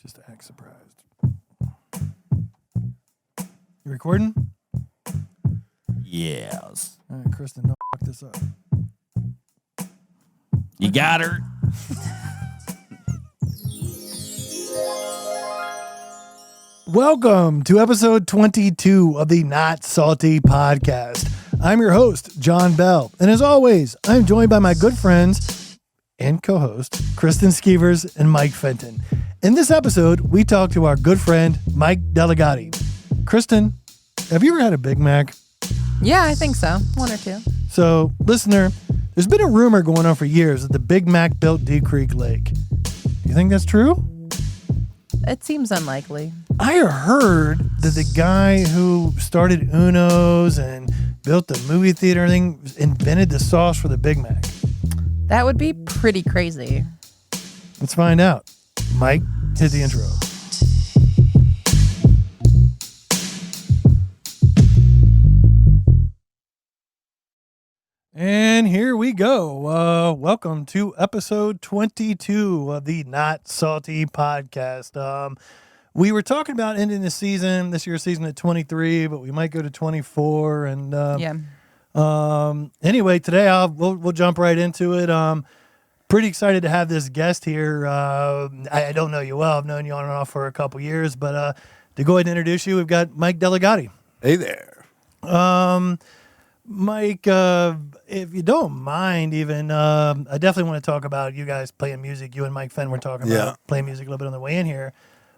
Just to act surprised. You recording? Yes. All right, Kristen, don't fuck this up. You got her. Welcome to episode 22 of the Not Salty podcast. I'm your host, John Bell. And as always, I'm joined by my good friends and co-host, Kristen Skeevers and Mike Fenton. In this episode, we talk to our good friend, Mike Delligatti. Kristen, have you ever had a Big Mac? Yeah, I think so. One or two. So, listener, there's been a rumor going on for years that the Big Mac built Deep Creek Lake. Do you think that's true? It seems unlikely. I heard that the guy who started Uno's and built the movie theater thing invented the sauce for the Big Mac. That would be pretty crazy. Let's find out. Mike, hit the intro. And here we go. Welcome to episode 22 of the Not Salty podcast. We were talking about ending this year's season at 23, but we might go to 24. And anyway, today we'll jump right into it. Pretty excited to have this guest here. I don't know you well. I've known you on and off for a couple years, but to go ahead and introduce you, we've got Mike Delligatti. Hey there. Mike, if you don't mind, even I definitely want to talk about you guys playing music. You and Mike Fenn were talking about playing music a little bit on the way in here.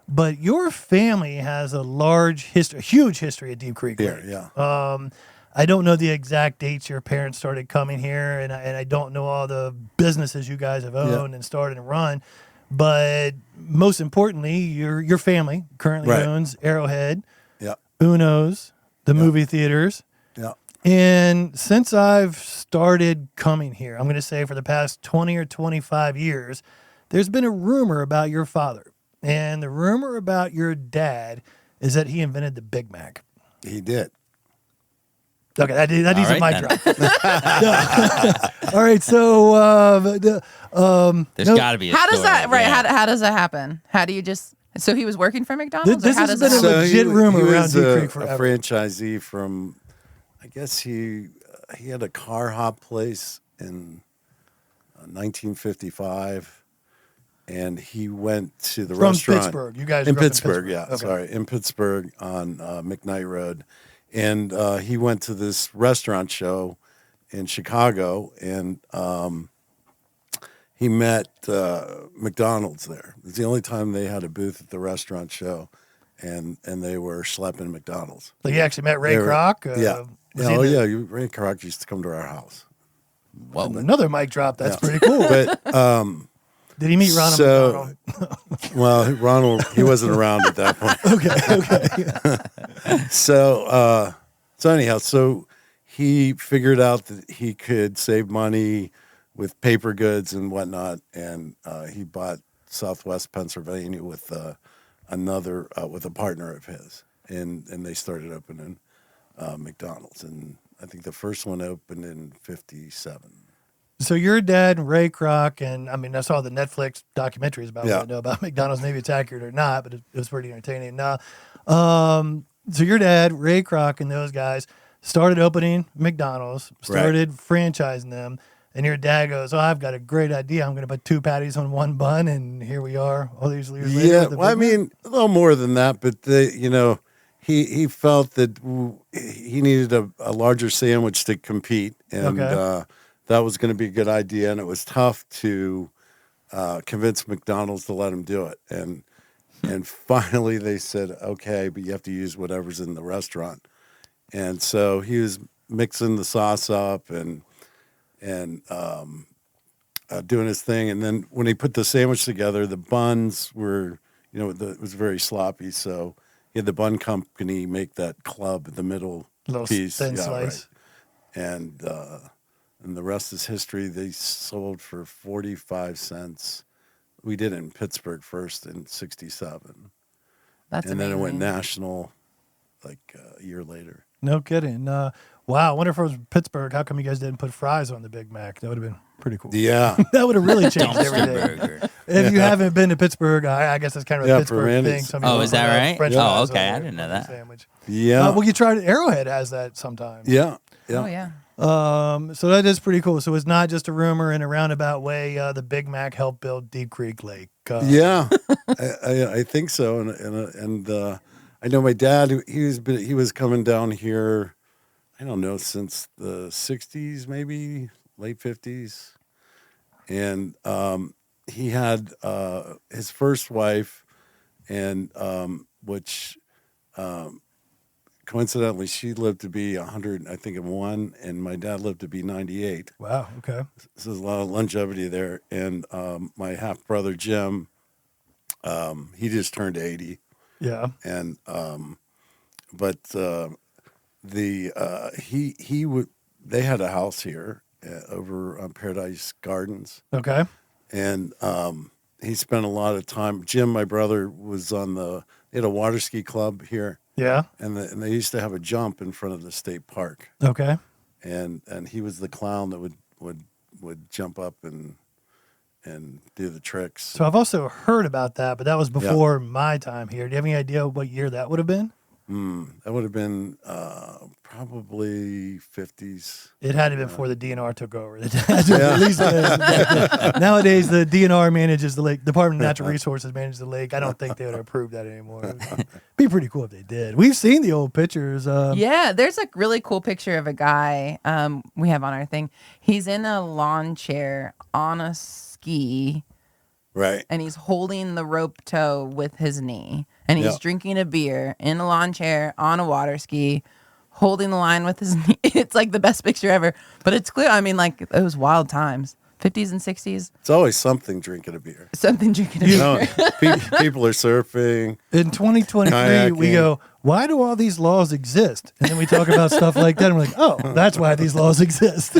But your family has a huge history at Deep Creek Lake. Yeah. I don't know the exact dates your parents started coming here, and I don't know all the businesses you guys have owned and started and run. But most importantly, your family currently owns Arrowhead, Uno's, the movie theaters. Yeah. And since I've started coming here, I'm going to say for the past 20 or 25 years, there's been a rumor about your father. And the rumor about your dad is that he invented the Big Mac. He did. Okay, that needs a mic then. drop. All right, so There's got to be a How does story, that yeah. How does that happen? How do you just so he was working for McDonald's? This or how has does been that a happen? legit rumor he around was Deep Creek a forever. franchisee from, I guess he had a car hop place in 1955, and he went to the From restaurant. Pittsburgh. You guys in grew up Pittsburgh, Okay. in Pittsburgh on McKnight Road. And he went to this restaurant show in Chicago, and he met McDonald's there. It was the only time they had a booth at the restaurant show, and they were schlepping McDonald's. So you actually met Ray Kroc? Ray Kroc used to come to our house. Whoa. Another mic drop. That's pretty cool. But Did he meet Ronald McDonald? well, Ronald, he wasn't around at that point. Okay. So anyhow, so he figured out that he could save money with paper goods and whatnot, and he bought Southwest Pennsylvania with with a partner of his, and they started opening McDonald's, and I think the first one opened in '57. So your dad, Ray Kroc, and I mean, I saw the Netflix documentaries about what I know about McDonald's. Maybe it's accurate or not, but it was pretty entertaining. So your dad, Ray Kroc, and those guys started opening McDonald's, started franchising them, and your dad goes, "Oh, I've got a great idea. I'm going to put 2 patties on 1 bun," and here we are all these years later. Yeah, well, I mean, a little more than that, but he felt that he needed a larger sandwich to compete, and that was going to be a good idea, and it was tough to convince McDonald's to let him do it. And finally they said, okay, but you have to use whatever's in the restaurant. And so he was mixing the sauce up and doing his thing. And then when he put the sandwich together, the buns were, it was very sloppy. So he had the bun company make that club, the middle little piece. thin slice. Right. And the rest is history. They sold for 45 cents. We did it in Pittsburgh first in '67. That's and then it went amazing. national like a year later. No kidding. Wow. I wonder if it was Pittsburgh. How come you guys didn't put fries on the Big Mac? That would have been pretty cool. Yeah. That would have really changed Dumpster everything. burger. If you haven't been to Pittsburgh, I guess that's kind of a Yeah, Pittsburgh thing. Perennials. Some Oh, people is that put, right? French Oh, fries okay. on I their didn't know that. Sandwich. Yeah. Well, you tried Arrowhead has that sometimes. Yeah. Oh yeah. So that is pretty cool. So it's not just a rumor in a roundabout way. The Big Mac helped build Deep Creek Lake. Yeah, I think so, and I know my dad. He was coming down here. I don't know, since the '60s, maybe late '50s, and he had his first wife, and which coincidentally she lived to be 100, I think, and 1, and my dad lived to be 98. Wow. Okay. So there's a lot of longevity there. And my half brother Jim, he just turned 80. Yeah. And but he would they had a house here over on Paradise Gardens, Okay. and he spent a lot of time. Jim, my brother, was they had a water ski club here, Yeah. and they used to have a jump in front of the state park. Okay. And he was the clown that would jump up and do the tricks. So I've also heard about that, but that was before my time here. Do you have any idea what year that would have been? That would have been probably 50s. It had to be before the DNR took over. At least, nowadays, the DNR manages the lake. Department of Natural Resources manages the lake. I don't think they would approve that anymore. It'd be pretty cool if they did. We've seen the old pictures. Yeah, there's a really cool picture of a guy we have on our thing. He's in a lawn chair on a ski, Right. and he's holding the rope tow with his knee, and he's Yeah. drinking a beer in a lawn chair on a water ski, holding the line with his knee. It's like the best picture ever. But it's clear. I mean, like, it was wild times, 50s and 60s. It's always something drinking a beer. Something drinking a You beer. know, people are surfing. In 2023, we Kayaking. go, why do all these laws exist? And then we talk about stuff like that, and we're like, oh, that's why these laws exist.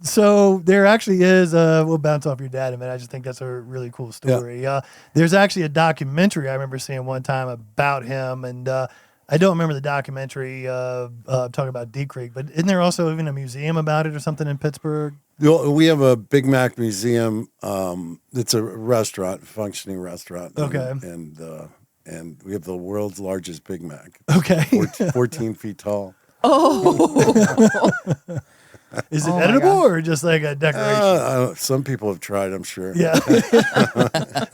So there actually is, we'll bounce off your dad in a minute. I just think that's a really cool story. There's actually a documentary I remember seeing one time about him, and I don't remember the documentary talking about Deep Creek, but isn't there also even a museum about it or something in Pittsburgh? We have a Big Mac museum. It's a restaurant, functioning restaurant. Okay. And we have the world's largest Big Mac. Okay. 14 feet tall. Oh, Is it Oh my editable God. or just like a decoration? Some people have tried, I'm sure. Yeah.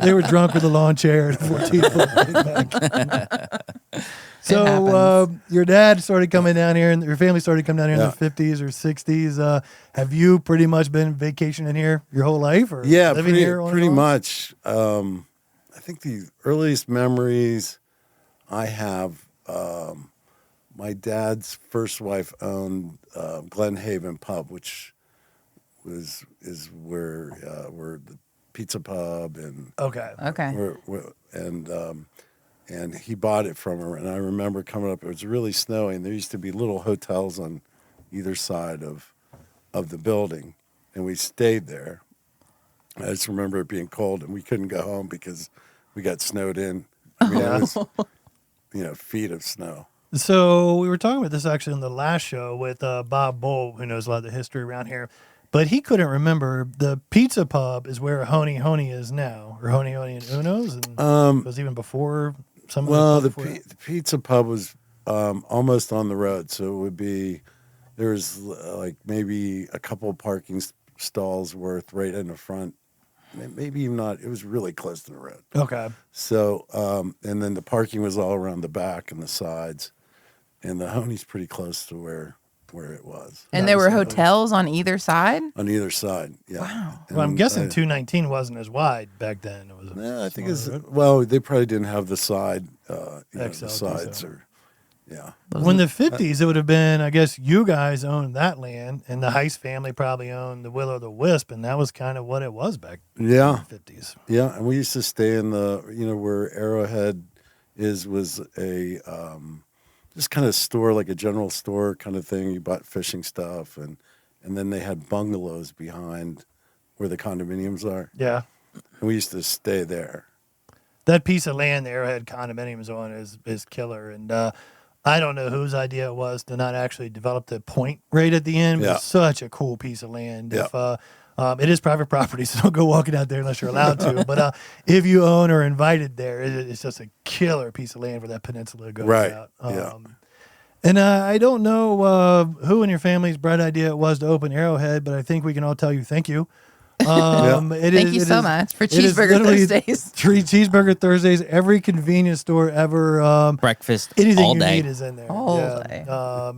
They were drunk with a lawn chair and 14-foot Big Mac. So happens. your dad started coming down here, and your family started coming down here Yeah. in the 50s or 60s. Have you pretty much been vacationing here your whole life, or Yeah, living here? on and pretty off? much. I think the earliest memories I have, my dad's first wife owned Glen Haven Pub, which is where the pizza pub and Okay. okay. and he bought it from her. And I remember coming up; it was really snowy, and there used to be little hotels on either side of the building, and we stayed there. I just remember it being cold, and we couldn't go home because we got snowed in. I mean, it was, feet of snow. So we were talking about this actually on the last show with Bob Bull, who knows a lot of the history around here. But he couldn't remember the pizza pub is where Honi Honi is now, or Honi Honi and Uno's, and it was even before some. Well, of the before that? pizza pub was almost on the road, so it would be there's like maybe a couple of parking stalls worth right in the front. Maybe even not. It was really close to the road. Okay. So, and then the parking was all around the back and the sides, and the Honi's pretty close to where it was. And there were hotels on either side? On either side, yeah. Wow. And Well, I'm guessing 219 wasn't as wide back then. It was. Yeah, I think it's smaller road. well. They probably didn't have the side, the XL, sides, so. or yeah. Well, in the 50s, it would have been, I guess, you guys owned that land, and the Heist family probably owned the Will o' the Wisp, and that was kind of what it was back Yeah, in the 50s. yeah, and we used to stay in the where Arrowhead was a just kind of store, like a general store kind of thing. You bought fishing stuff, and then they had bungalows behind where the condominiums are, Yeah. and we used to stay there. That piece of land the Arrowhead condominiums on is killer. And I don't know whose idea it was to not actually develop the point right at the end. But it's such a cool piece of land. Yeah. If it is private property, so don't go walking out there unless you're allowed to. But if you own or invited there, it's just a killer piece of land where that peninsula goes out. And I don't know who in your family's bright idea it was to open Arrowhead, but I think we can all tell you thank you. Thank you so much for Cheeseburger Thursdays. Three Cheeseburger Thursdays. Every convenience store ever. Breakfast anything all you day. need is in there. All day.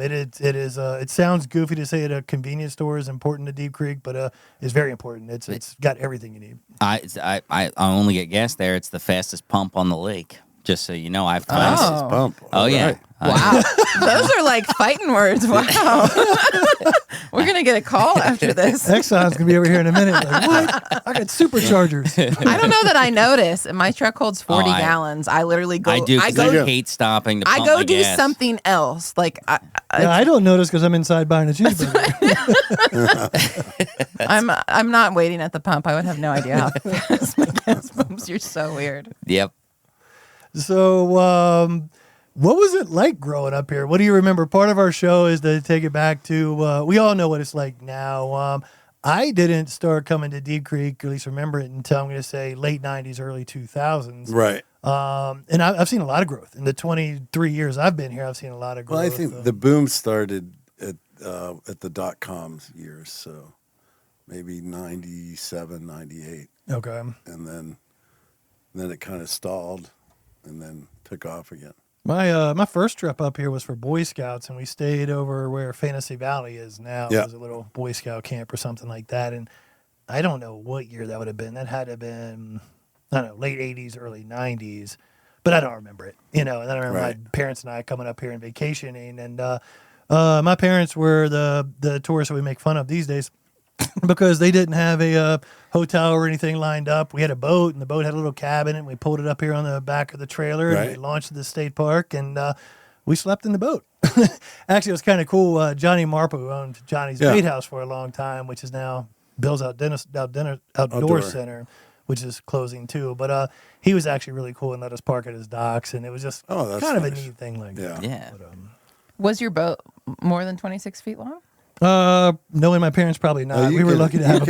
It is. It sounds goofy to say that a convenience store is important to Deep Creek, but it's very important. It's got everything you need. I only get gas there. It's the fastest pump on the lake. Just so you know, I've Oh. Pump. Oh yeah. Right. Wow. Those are like fighting words. Wow. We're going to get a call after this. Exxon's gonna be over here in a minute. Like, what? I got superchargers. I don't know that I notice. My truck holds 40 I- gallons. I literally go. I do. 'Cause I go. I hate stopping to pump I go my do gas. something else. Like I don't notice because I'm inside buying a cheeseburger. I'm not waiting at the pump. I would have no idea how fast my gas pumps. You're so weird. Yep. So, what was it like growing up here? What do you remember? Part of our show is to take it back to, we all know what it's like now. I didn't start coming to Deep Creek, or at least remember it, until I'm going to say late 90s, early 2000s. Right. And I've seen a lot of growth. In the 23 years I've been here, I've seen a lot of growth. Well, I think the boom started at the dot-coms years, so maybe 97, 98. Okay. And then it kind of stalled and then took off again. My first trip up here was for Boy Scouts, and we stayed over where Fantasy Valley is now. Yeah. It was a little Boy Scout camp or something like that. And I don't know what year that would have been. That had to have been, I don't know, late 80s, early 90s. But I don't remember it. And then I remember my parents and I coming up here and vacationing. And my parents were the tourists that we make fun of these days because they didn't have a hotel or anything lined up. We had a boat, and the boat had a little cabin, and we pulled it up here on the back of the trailer, and we launched to the state park, and we slept in the boat. Actually, it was kind of cool. Johnny Marple, who owned Johnny's Bait House for a long time, which is now Bill's Outdoor Center, which is closing too. But he was actually really cool and let us park at his docks, and it was just kind of a neat thing like that. Yeah. But, Was your boat more than 26 feet long? knowing my parents, probably not. We were lucky to have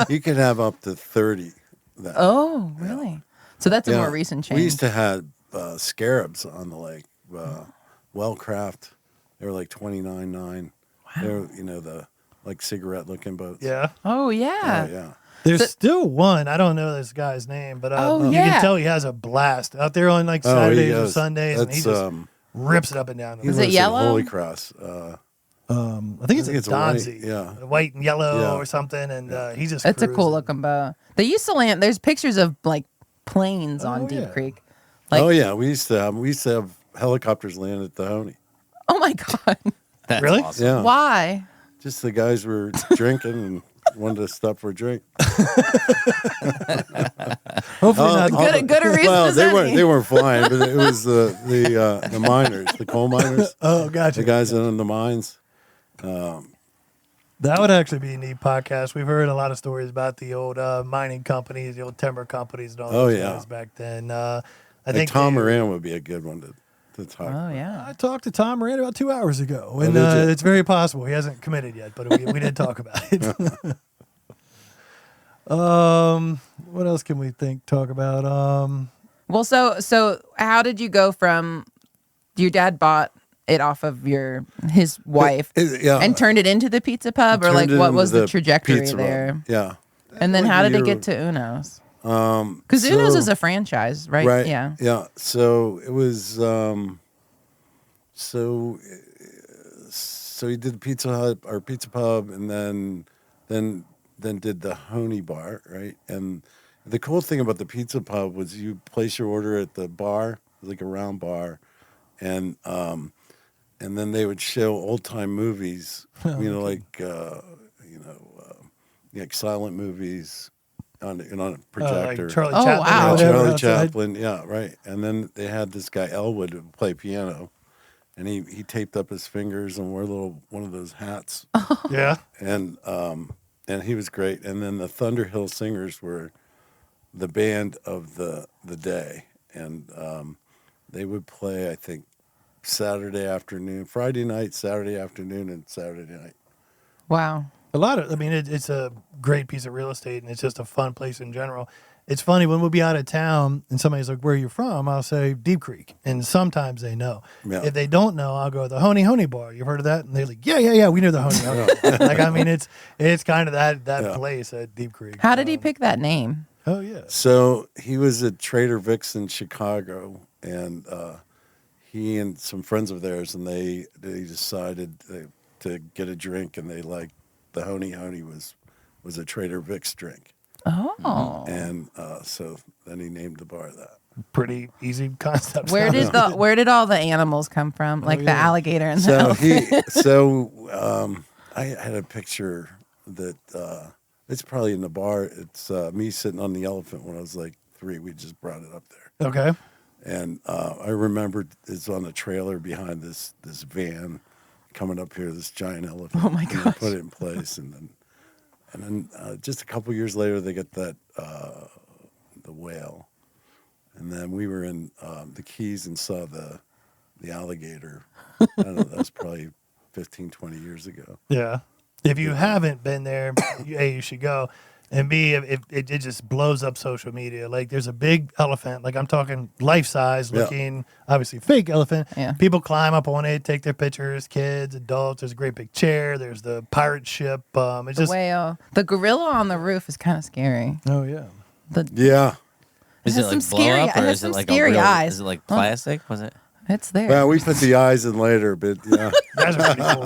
you could have up to 30. Then. Oh, really? So that's a more recent change. We used to have scarabs on the lake, Wellcraft. They were like 29.9. Wow. They were, the like cigarette-looking boats. Yeah. Oh, yeah. Oh, yeah. There's still one. I don't know this guy's name, but you can tell he has a blast out there on like Saturdays or Sundays, and he just rips it up and down. Is it yellow? Holy Cross. I think it's a Donzi. White and yellow or something, and he's just. It's a cool looking boat. They used to land. There's pictures of like planes on Deep Creek. Like, we used to have helicopters land at the Honi. Oh my god! That's really? awesome. Yeah. Why? Just the guys were drinking and wanted to stop for a drink. Hopefully not. Good a reason as any. They weren't flying, but it was the miners, the coal miners. Oh, gotcha. The guys in the mines. That would actually be a neat podcast. We've heard a lot of stories about the old mining companies, the old timber companies, and all those guys back then. I think Tom Moran would be a good one to talk. Oh yeah. I talked to Tom Moran about 2 hours ago, and did you? it's very possible he hasn't committed yet, but we did talk about it. What else can we talk about? Well, so how did you go from your dad bought it off of his wife and turned it into the pizza pub, or like what was the trajectory there? Pub. Yeah. And then how did it get to Uno's? Because Uno's is a franchise, right? Right. Yeah. Yeah. So it was. So he did Pizza Hut or Pizza Pub, and then did the Honi Bar, right? And the cool thing about the Pizza Pub was you place your order at the bar, it was like a round bar, and then they would show old time movies, like silent movies on a projector. Like Charlie Oh, Chaplin. wow. or whatever Charlie outside. Chaplin, yeah, right. And then they had this guy Elwood who play piano, and he taped up his fingers and wore one of those hats, Yeah. and he was great. And then the Thunderhill Singers were the band of the day, and they would play, I think, Saturday afternoon, Friday night, Saturday afternoon, and Saturday night. Wow. It's a great piece of real estate, and it's just a fun place in general. It's funny when we'll be out of town and somebody's like, "Where are you from?" I'll say Deep Creek, and sometimes they know. Yeah. If they don't know, I'll go the Honi Honi bar. You've heard of that? And they're like, "Yeah, we know the Honi Honi." It's kind of that place at Deep Creek. How did he pick that name? Oh yeah. So he was at Trader Vic's in Chicago, and he and some friends of theirs, and they decided to get a drink, and they liked the Honi Honi was a Trader Vic's drink. Oh. And so then he named the bar that. Pretty easy concept. Where did all the animals come from? Like the alligator and the elephant? I had a picture that it's probably in the bar. It's me sitting on the elephant when I was like 3. We just brought it up there. Okay. And I remember it's on a trailer behind this van coming up here, this giant elephant. Oh my gosh. Put it in place, and then just a couple years later, they get that the whale, and then we were in the Keys and saw the alligator. I don't know, that was probably 15, 20 years ago. Yeah. If you haven't been there, A, you should go. And B, it just blows up social media. Like there's a big elephant, like I'm talking life size looking, obviously fake elephant. Yeah. People climb up on it, take their pictures, kids, adults. There's a great big chair. There's the pirate ship. It's the whale. The gorilla on the roof is kind of scary. Oh yeah. Yeah. Is it like blow up or is it like scary eyes? Is it like plastic? Was it? It's there. Well, we put the eyes in later, but yeah. That's pretty cool.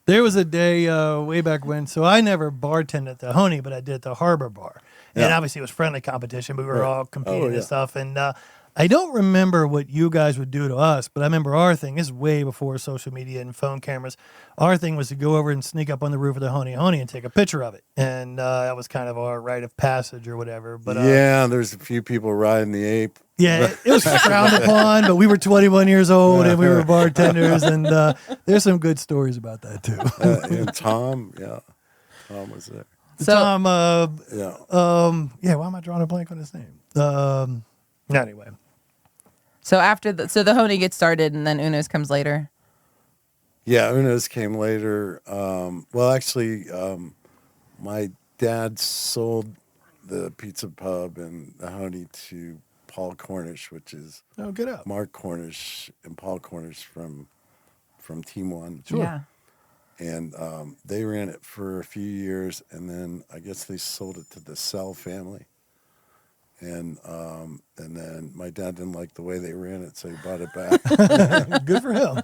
There was a day way back when, so I never bartended at the Honi, but I did at the Harbor Bar. And obviously it was friendly competition, but we were all competing and stuff. And I don't remember what you guys would do to us, but I remember our thing. This is way before social media and phone cameras. Our thing was to go over and sneak up on the roof of the Honi Honi and take a picture of it. And that was kind of our rite of passage or whatever. But there's a few people riding the ape. Yeah, it was frowned upon, but we were 21 years old and we were bartenders, and there's some good stories about that too. And Tom was there. So, Tom, why am I drawing a blank on his name? Anyway. So after the Honi gets started and then Uno's comes later. Yeah, Uno's came later. My dad sold the pizza pub and the Honi to Paul Cornish, which is get up. Mark Cornish and Paul Cornish from Team One. Sure. Yeah. And they ran it for a few years, and then I guess they sold it to the Sell family. And then my dad didn't like the way they ran it, so he bought it back. Good for him.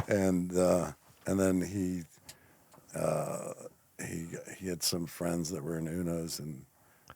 And then he had some friends that were in Uno's, and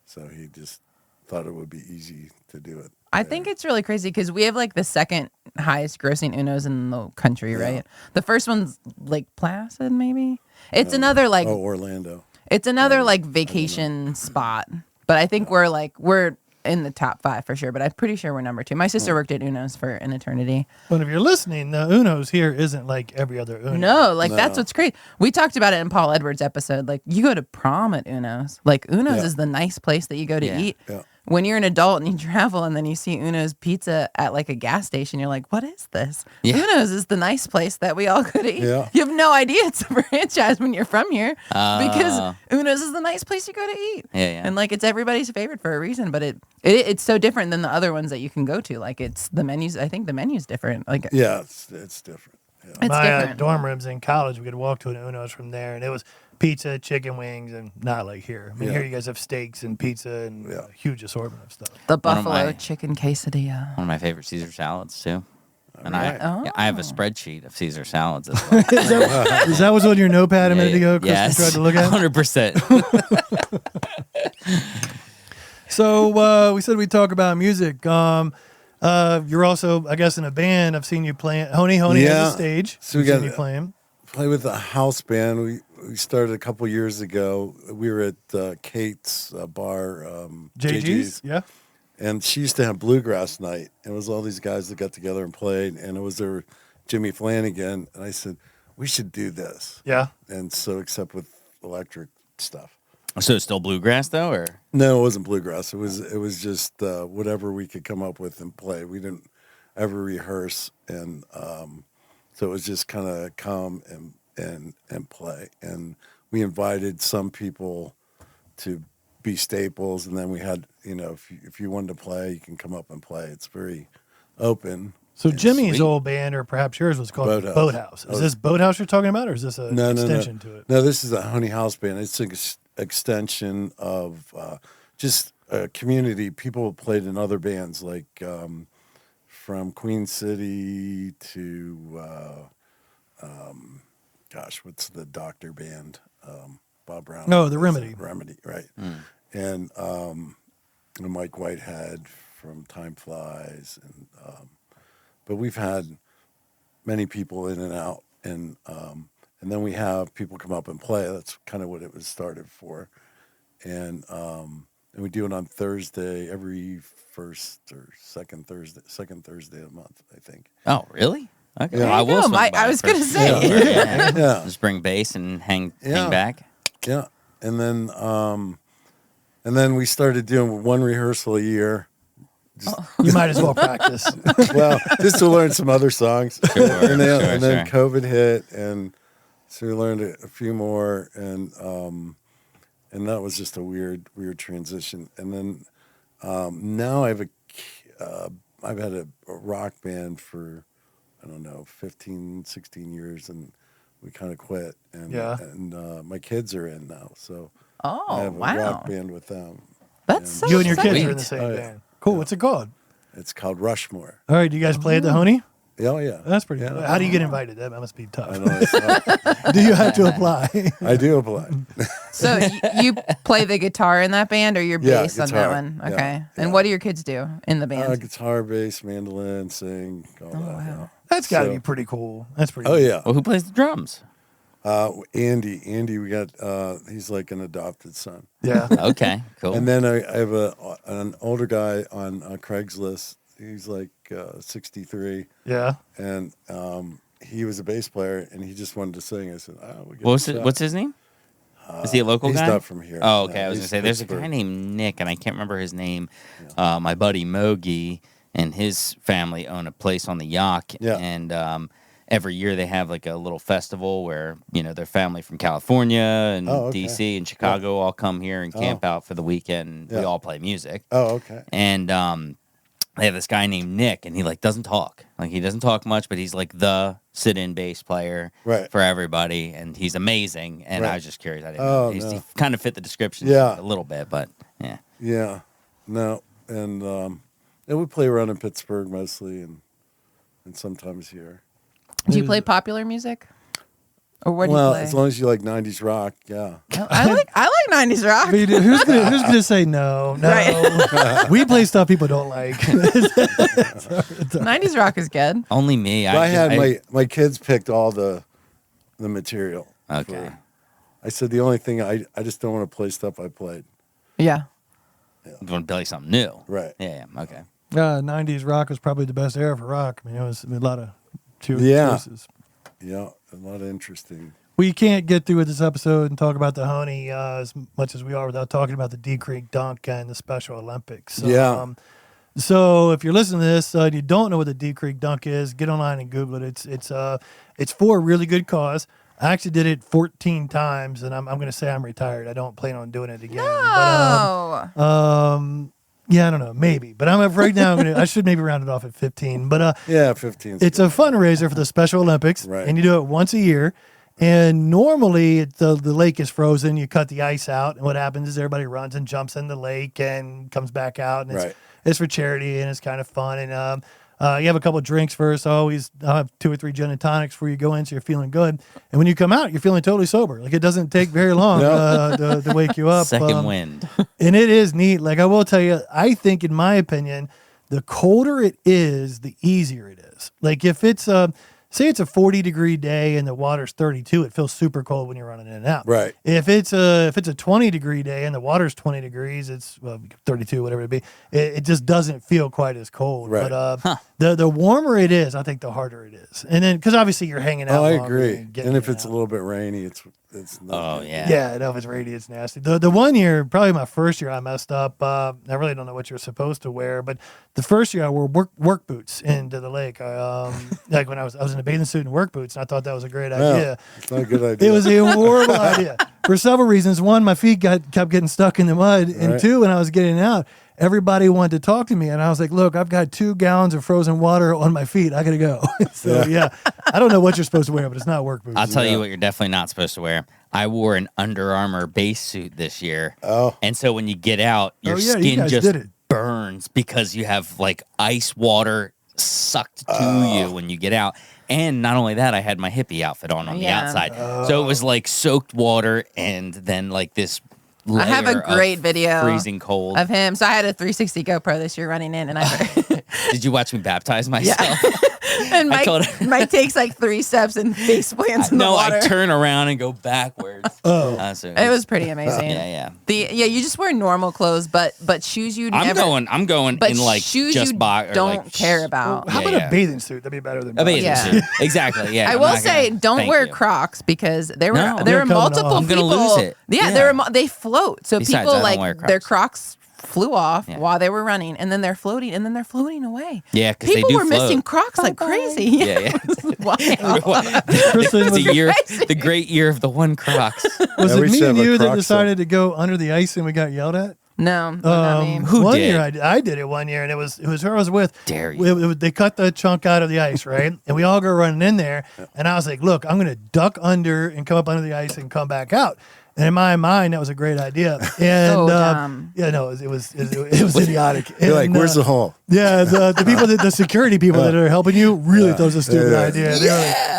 so he just thought it would be easy to do it. I think it's really crazy because we have like the second highest grossing Uno's in the country, right? The first one's Lake Placid, maybe. It's another like Orlando. It's another like vacation spot, but I think we're in the top 5 for sure. But I'm pretty sure we're number 2. My sister worked at Uno's for an eternity. But if you're listening, the Uno's here isn't like every other Uno. No, that's what's crazy. We talked about it in Paul Edwards' episode. Like you go to prom at Uno's. Like Uno's is the nice place that you go to eat. Yeah. When you're an adult and you travel and then you see Uno's Pizza at like a gas station, you're like, what is this? Yeah. Uno's is the nice place that we all go to eat. Yeah. You have no idea it's a franchise when you're from here because Uno's is the nice place you go to eat. Yeah. And like it's everybody's favorite for a reason, but it's so different than the other ones that you can go to. Like it's the menus. I think the menu's different. Like it's different. Yeah. It's My different. dorm rooms in college, we could walk to an Uno's from there, and it was pizza, chicken wings, and not like here. I mean, here you guys have steaks and pizza and a huge assortment of stuff. The buffalo chicken quesadilla. One of my favorite Caesar salads too. And right. I have a spreadsheet of Caesar salads as well. Is that was on your notepad a minute ago? Kristen tried to look at 100%. So we said we'd talk about music. You're also, I guess, in a band. I've seen you playing. Honi Honi has a stage. So we seen you playing. Play with a house band. We started a couple years ago. We were at Kate's bar, JG's. Yeah. And she used to have bluegrass night. And it was all these guys that got together and played. And it was their Jimmy Flanagan. And I said, we should do this. Yeah. And so, except with electric stuff. So it's still bluegrass though, or no, it wasn't bluegrass. It was just whatever we could come up with and play. We didn't ever rehearse, and so it was just kind of come and play. And we invited some people to be staples, and then we had, if you wanted to play, you can come up and play. It's very open. So Jimmy's old band, or perhaps yours, was called Boathouse. Is this Boathouse you're talking about, or is this an extension to it? No, this is a Honi House band. It's an extension of just a community. People played in other bands, like from Queen City to, what's the Doctor band? Bob Brown. No, the Remedy. Remedy, right. And Mike Whitehead from Time Flies. But we've had many people in and out. And then we have people come up and play. That's kind of what it was started for. And we do it on Thursday, every first or second Thursday of the month, I think. Oh, really? Okay. Yeah. I will. I was going to say. Yeah. Just bring bass and hang back. Yeah. And then we started doing one rehearsal a year. You might as well practice. Well, just to learn some other songs. Sure, and then sure. COVID hit, and so we learned a few more, and that was just a weird transition. And then now I've had a rock band for, I don't know, 15, 16 years, and we kind of quit. And my kids are in now, so I have a rock band with them. That's so you and your sweet. kids are in the same band. Cool. What's it called? It's called Rushmore. All right. Do you guys play at the Honey? Oh, yeah. That's pretty cool. How do you get invited? That must be tough. I know, it's tough. Do you have to apply? I do apply. So you play the guitar in that band, or your bass on that guitar. one? Okay. Yeah. And what do your kids do in the band? Guitar, bass, mandolin, sing, all that. wow. Yeah. That's got to be pretty cool. That's pretty Oh, cool. yeah. Well, who plays the drums? Andy, we got, he's like an adopted son. Yeah. Okay, cool. And then I have an older guy on Craigslist. He's like 63. Yeah. And he was a bass player, and he just wanted to sing. I said, What's his name? Is he a local he's guy? He's not from here. Oh, okay. No, I was going to say, there's a guy named Nick, and I can't remember his name. Yeah. My buddy Mogi and his family own a place on the Yacht. Yeah. And every year they have like a little festival where, their family from California and D.C. and Chicago all come here and camp out for the weekend. We all play music. Oh, okay. And they have this guy named Nick, and he doesn't talk. He doesn't talk much, but he's like the sit-in bass player for everybody, and he's amazing. And I was just curious. I didn't know. He kind of fit the description a little bit, but yeah. Yeah. No. And we play around in Pittsburgh mostly, and sometimes here. Do you play popular music? Or what do you play? Well, as long as you like 90s rock, yeah. I like 90s rock. I mean, who's gonna say no? No. Right. We play stuff people don't like. 90s rock is good. Only me. I had my kids picked all the material. Okay. I said the only thing I just don't want to play stuff I played. Yeah. You want to play something new. Right. Yeah, okay. 90s rock was probably the best era for rock. I mean, it was a lot of Yeah. choices. Yeah, a lot of interesting. We can't get through with this episode and talk about the Honey as much as we are without talking about the D Creek Dunk and the Special Olympics. So, Yeah. So if you're listening to this and you don't know what the D Creek Dunk is, get online and Google it. It's for a really good cause. I actually did it 14 times, and I'm going to say I'm retired. I don't plan on doing it again. No. But, yeah, I don't know, maybe. But right now, I should maybe round it off at 15. But 15. It's a fundraiser for the Special Olympics, Right. and you do it once a year. And normally the lake is frozen. You cut the ice out, and what happens is everybody runs and jumps in the lake and comes back out. And it's for charity, and it's kind of fun. And you have a couple of drinks first. I'll have 2 or 3 gin and tonics before you go in, so you're feeling good. And when you come out, you're feeling totally sober. Like, it doesn't take very long to wake you up. Second wind. And it is neat. Like, I will tell you, I think, in my opinion, the colder it is, the easier it is. Like, if it's say it's a 40-degree day and the water's 32, it feels super cold when you're running in and out. Right. If it's a 20-degree day and the water's 20 degrees, it's 32, whatever it be. It just doesn't feel quite as cold. Right. But the warmer it is, I think the harder it is. And then because obviously you're hanging out. I longer agree. and getting And if in it's a out. little bit rainy, it's not. Yeah, no, if it's rainy, it's nasty. The one year, probably my first year, I messed up. I really don't know what you're supposed to wear, but the first year I wore work boots into the lake. Like when I was in a bathing suit and work boots, and I thought that was a great idea. It's not a good idea. It was a horrible idea for several reasons. One, my feet kept getting stuck in the mud, and two, when I was getting out, everybody wanted to talk to me, and I was like, "Look, I've got 2 gallons of frozen water on my feet. I gotta go." So I don't know what you're supposed to wear, but it's not work boots. I'll tell you what you're definitely not supposed to wear. I wore an Under Armour base suit this year. Oh, and so when you get out, your skin just burns because you have like ice water sucked to you when you get out. And not only that, I had my hippie outfit on the outside, so it was like soaked water, and then like this. I have a great video freezing cold of him. So I had a 360 GoPro this year running in, and Did you watch me baptize myself? And Mike takes like 3 steps and face plants in the water. No, I turn around and go backwards. It was pretty amazing. Yeah. You just wear normal clothes, but shoes you never. I'm going but in like shoes just you don't like, care about. How about a bathing suit? That'd be better than a bathing suit. Exactly. Yeah. I will say, don't wear Crocs because there were multiple I'm people. Gonna lose it. Yeah, they float. So Besides, people like their Crocs flew off while they were running, and then they're floating away. Yeah, because people they do were float. missing Crocs like crazy. Yeah. The great year of the one Crocs. Was it me and you that decided to go under the ice and we got yelled at? No, not me. One year I did it one year, and it was her I was with. Dare you? They cut the chunk out of the ice, right? And we all go running in there, and I was like, "Look, I'm going to duck under and come up under the ice and come back out." And in my mind, that was a great idea. And so dumb. it was idiotic. You're like, where's the hole? Yeah, the people the security people that are helping you really thought it was a stupid idea.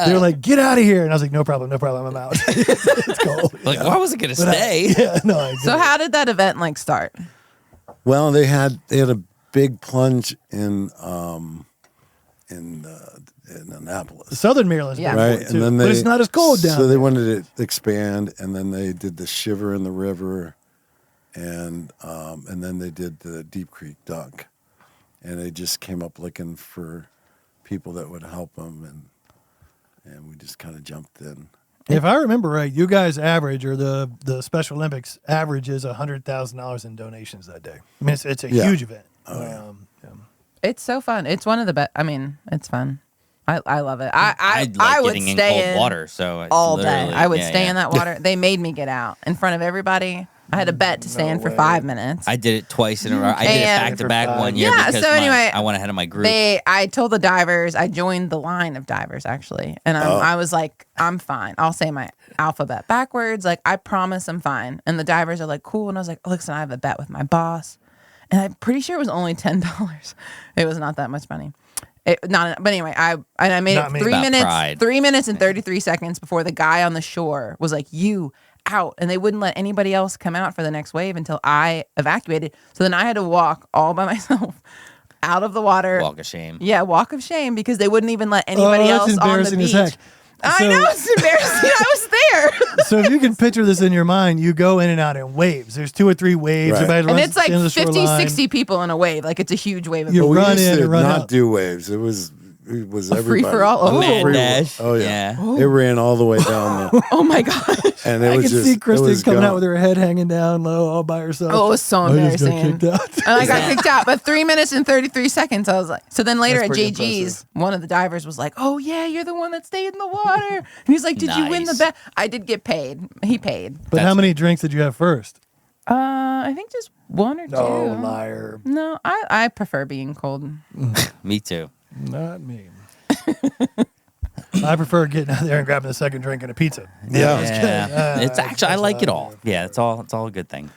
They were like, get out of here. And I was like, no problem, I'm out. It's cold. Like, why was it gonna stay? So how did that event start? Well, they had a big plunge in Annapolis. Southern Maryland's right, too, and then but it's not as cold down. So they wanted to expand, and then they did the Shiver in the River, and then they did the Deep Creek Dunk, and they just came up looking for people that would help them, and we just kind of jumped in. If I remember right, you guys average, or the Special Olympics average, is $100,000 in donations that day. I mean, it's a huge event. It's so fun. It's one of the best. I mean, it's fun. I love it. I like would getting stay in cold water, so all day. I would stay in that water. They made me get out in front of everybody. I had a bet to stay in for 5 minutes. I did it twice in a row. I did it back to back one year. Yeah. Because so anyway, I went ahead of my group. I told the divers. I joined the line of divers actually, and I was like, I'm fine. I'll say my alphabet backwards. Like, I promise I'm fine. And the divers are like, cool. And I was like, listen, I have a bet with my boss. And I'm pretty sure it was only $10. It was not that much money. But anyway, I made it 3 minutes and 33 seconds before the guy on the shore was like, you out. And they wouldn't let anybody else come out for the next wave until I evacuated. So then I had to walk all by myself out of the water. Walk of shame. Yeah, walk of shame, because they wouldn't even let anybody else on the beach. I know, it's embarrassing. I was there. So if you can picture this in your mind, you go in and out in waves. There's 2 or 3 waves. Right. And it's like 50, 60 people in a wave. Like, it's a huge wave. You run in and run out. Not do waves. It was everybody. Free for all. A man dash. Oh yeah. It ran all the way down there. Oh my gosh. And I could see Kristen coming out with her head hanging down low all by herself. Oh, it was so embarrassing. I just got kicked out. And I got kicked out. But 3 minutes and 33 seconds, I was like. So then later at JG's, one of the divers was like, oh yeah, you're the one that stayed in the water. And he's like, did you win the bet? I did get paid. He paid. But how many drinks did you have first? I think just 1 or 2. Oh, liar. No, I prefer being cold. Me too. Not me. I prefer getting out there and grabbing the second drink and a pizza. Yeah. It's actually, I like it all. Yeah, it's all a good thing.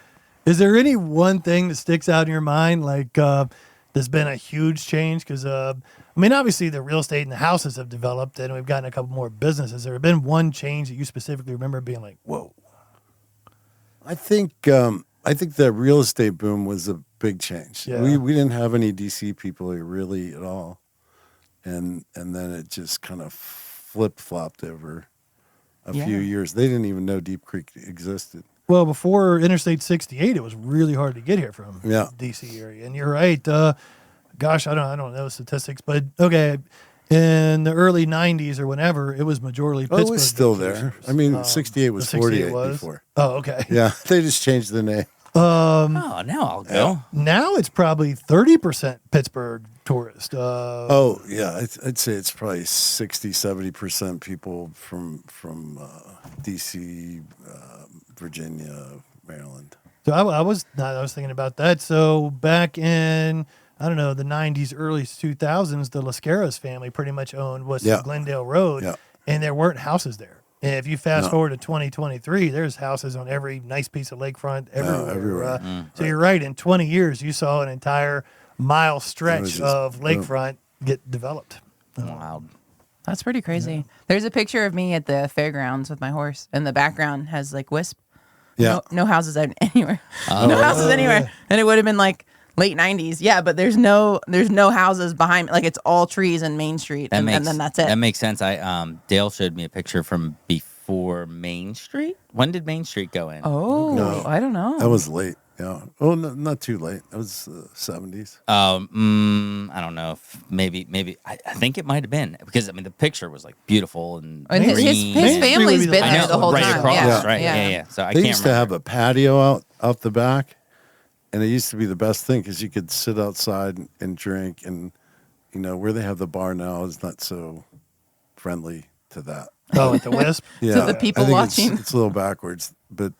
Is there any one thing that sticks out in your mind, like there's been a huge change? Because, I mean, obviously the real estate and the houses have developed, and we've gotten a couple more businesses. There have been one change that you specifically remember being like, whoa. I think the real estate boom was a big change. Yeah. We didn't have any DC people here really at all. And then it just kind of flip-flopped over a few years. They didn't even know Deep Creek existed. Well, before Interstate 68, it was really hard to get here from the DC area. And you're right. Gosh, I don't know statistics, but okay. in the early 90s or whenever, it was majorly Pittsburgh. It was still vacations. there. I mean, 68 was 48 before. Oh, okay. Yeah, they just changed the name. Oh, now I'll go. Now it's probably 30% Pittsburgh tourist. I'd say it's probably 60-70% people from DC, Virginia, Maryland. So I was thinking about that. So back in, I don't know, the 90s, early 2000s, the Lascaras family pretty much owned Glendale Road, and there weren't houses there. And if you fast forward to 2023, there's houses on every nice piece of lakefront everywhere. So you're right. In 20 years, you saw an entire mile stretch of lakefront get developed. Wow. That's pretty crazy. Yeah. There's a picture of me at the fairgrounds with my horse, and the background has like Wisp. Yeah. No houses anywhere. No houses anywhere. And it would have been like late 90s. Yeah, but there's no houses behind me. Like it's all trees and Main Street, and then that's it. That makes sense. Dale showed me a picture from before Main Street. When did Main Street go in? Oh, no, I don't know. That was late. Yeah. Oh, no, not too late. That was 70s. I don't know. If maybe. I think it might have been because I mean the picture was like beautiful and his family's been there the whole right time. Across, right? Yeah. So they used to have a patio out the back, and it used to be the best thing because you could sit outside and drink, and where they have the bar now is not so friendly to that. Oh, at the Wisp. Yeah, to the people watching. It's a little backwards, but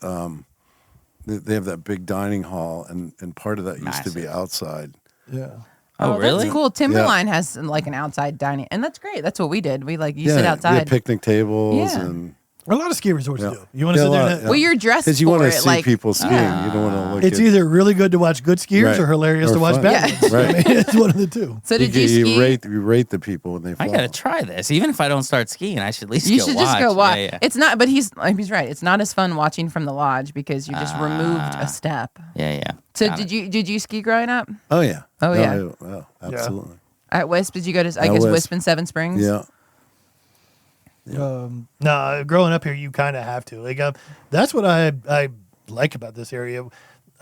they have that big dining hall, and part of that used to be outside. Yeah. Oh, really? That's cool. Timberline has like an outside dining, and that's great. That's what we did. We sit outside. We had picnic tables and. A lot of ski resorts do. You want to sit there? Well, you're dressed because you want to see like, people skiing. You don't want to look. It's either really good to watch good skiers or hilarious to watch bad ones. Right. I mean, it's one of the two. So did you ski? You rate the people when they fall. I gotta try this. Even if I don't start skiing, I should at least you should just go watch. Yeah. It's not, but he's right. It's not as fun watching from the lodge because you just removed a step. Yeah. So did you ski growing up? Oh yeah. Oh absolutely. At Wisp, did you go to? I guess Wisp in Seven Springs. Yeah. No, growing up here, you kind of have to. Like, that's what I like about this area.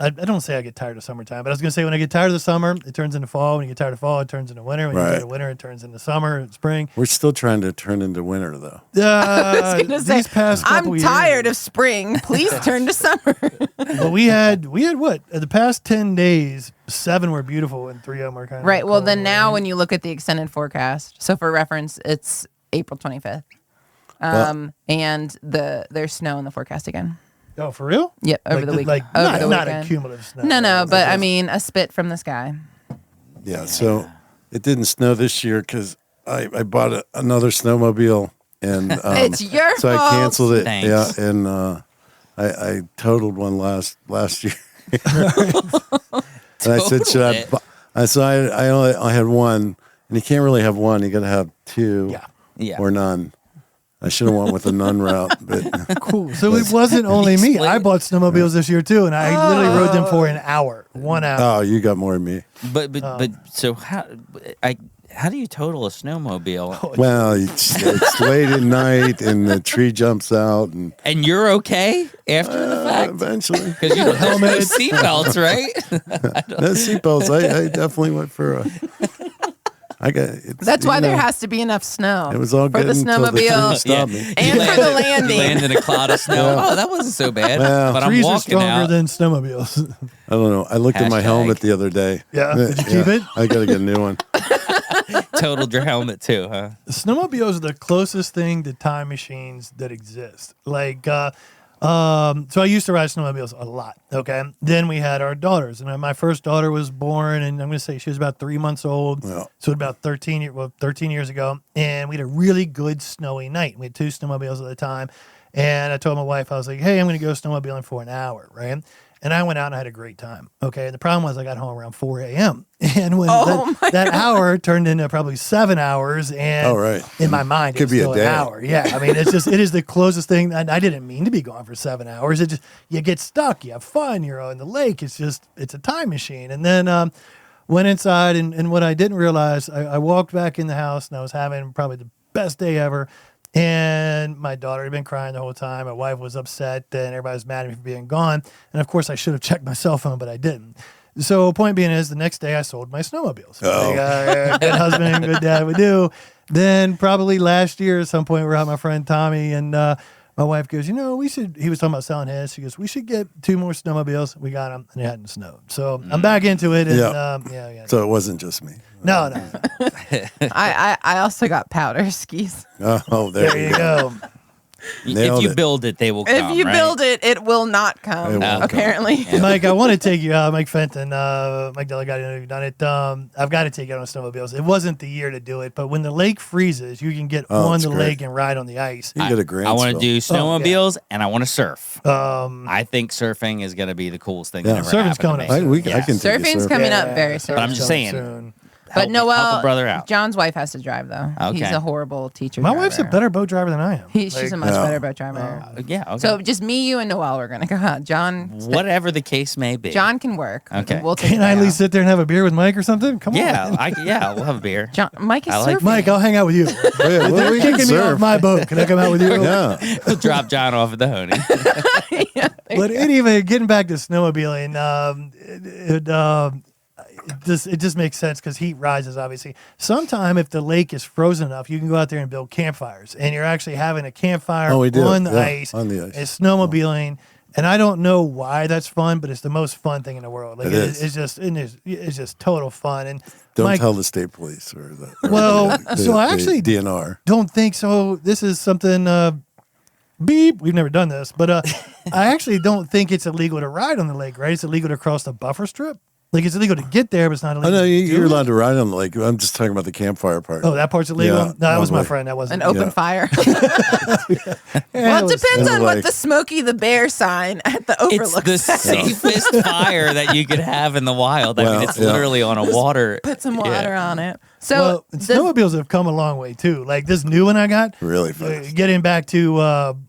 I don't say I get tired of summertime, but I was gonna say when I get tired of the summer, it turns into fall. When you get tired of fall, it turns into winter. When you get tired of winter, it turns into summer and spring. We're still trying to turn into winter, though. These past couple years, I'm tired of spring. Please turn to summer. Well, we had what the past 10 days, 7 were beautiful and 3 of them were kind of right. Well, then now when you look at the extended forecast, so for reference, it's April 25th. And there's snow in the forecast again. Oh, for real? Yep, over the weekend. Not a cumulative snow. No, but I mean a spit from the sky. Yeah, so it didn't snow this year because I bought another snowmobile, and it's your so fault. I canceled it. Thanks. Yeah, and I totaled one last year. And I said, should I had one, and you can't really have one. You got to have 2 or none. I should have went with the none route, but cool. So it wasn't only me. I bought snowmobiles this year too, and I literally rode them for 1 hour. Oh, you got more than me. But so how do you total a snowmobile? Well, it's late at night, and the tree jumps out, and you're okay after the fact eventually because you don't have no seatbelts, right? No seatbelts. I definitely went for a. That's why there has to be enough snow. It was all for good the snowmobile stop me. and for the landing. Landed in a cloud of snow. Yeah. Oh, that wasn't so bad. Well, but I'm trees walking are stronger out. than snowmobiles. I don't know. I looked at my helmet the other day. Yeah, did you keep it? I got to get a new one. Totaled your helmet too, huh? Snowmobiles are the closest thing to time machines that exist. Like, so I used to ride snowmobiles a lot. Okay, then we had our daughters, and my first daughter was born, and I'm going to say she was about 3 months old. Yeah. So about 13 years ago, and we had a really good snowy night. We had 2 snowmobiles at the time, and I told my wife, I was like, "Hey, I'm going to go snowmobiling for an hour, right?" And I went out and I had a great time. Okay. And the problem was I got home around 4 a.m. And when that hour turned into probably 7 hours, and in my mind, it was still an hour. Yeah. I mean, it is the closest thing. I didn't mean to be gone for 7 hours. It just, you get stuck, you have fun, you're on the lake. It's a time machine. And then, went inside, and what I didn't realize, I walked back in the house, and I was having probably the best day ever. And my daughter had been crying the whole time. My wife was upset, and everybody was mad at me for being gone. And of course, I should have checked my cell phone, but I didn't. So point being is, the next day I sold my snowmobiles. Like, good husband, good dad would do. Then probably last year at some point, we're out with my friend Tommy, and my wife goes, he was talking about selling his. She goes, we should get 2 more snowmobiles. We got them, and it hadn't snowed. So I'm back into it. And, yeah. So it wasn't just me. No. I also got powder skis. Oh, There you go. If you build it, they will come. If you build it, it will not come, apparently. Yeah. Mike, I want to take you out. Mike Fenton, Mike Delligatti, I know you've done it. I've got to take you out on snowmobiles. It wasn't the year to do it, but when the lake freezes, you can get on the lake and ride on the ice. You get a grant. I want to do snowmobiles and I want to surf. I think surfing is going to be the coolest thing that ever surfing's happened coming to me. up. I can take Surfing's coming up very soon. But I'm just saying. Soon. But help a brother Noel, out. John's wife has to drive, though. Okay. He's a horrible teacher. My wife's a better boat driver than I am. She's a much better boat driver. Yeah. Okay. So just me, you, and Noel are going to go out. John. Whatever the case may be. John can work. Okay. We'll take Can I at him least sit there and have a beer with Mike or something? Come on. We'll have a beer. John, Mike is I like surfing. Mike, I'll hang out with you. They're we can kicking me off surf. my boat. Can I come out with you? Yeah. We'll drop John off at the Honi. But anyway, getting back to snowmobiling, it just makes sense because heat rises, obviously. Sometime if the lake is frozen enough, you can go out there and build campfires. And you're actually having a campfire on the ice. On the ice. It's snowmobiling. And I don't know why that's fun, but it's the most fun thing in the world. Like It is. It's just total fun. And Don't Mike, tell the state police or the I actually DNR. don't think so. This is something beep. We've never done this, but I actually don't think it's illegal to ride on the lake, right? It's illegal to cross the buffer strip. Like it's illegal to get there, but it's not Oh, illegal. no, you're to allowed to ride on the lake. I'm just talking about the campfire part. Oh, that part's illegal? Yeah, No, that was my probably. friend. That wasn't An open fire. Well, it depends on what the Smokey the Bear sign at the It's overlook the says. safest fire that you could have in the wild. I mean, it's literally on a water. Put some water on it. So Well, snowmobiles have come a long way too. Like this new one I got. Really fast. Getting back to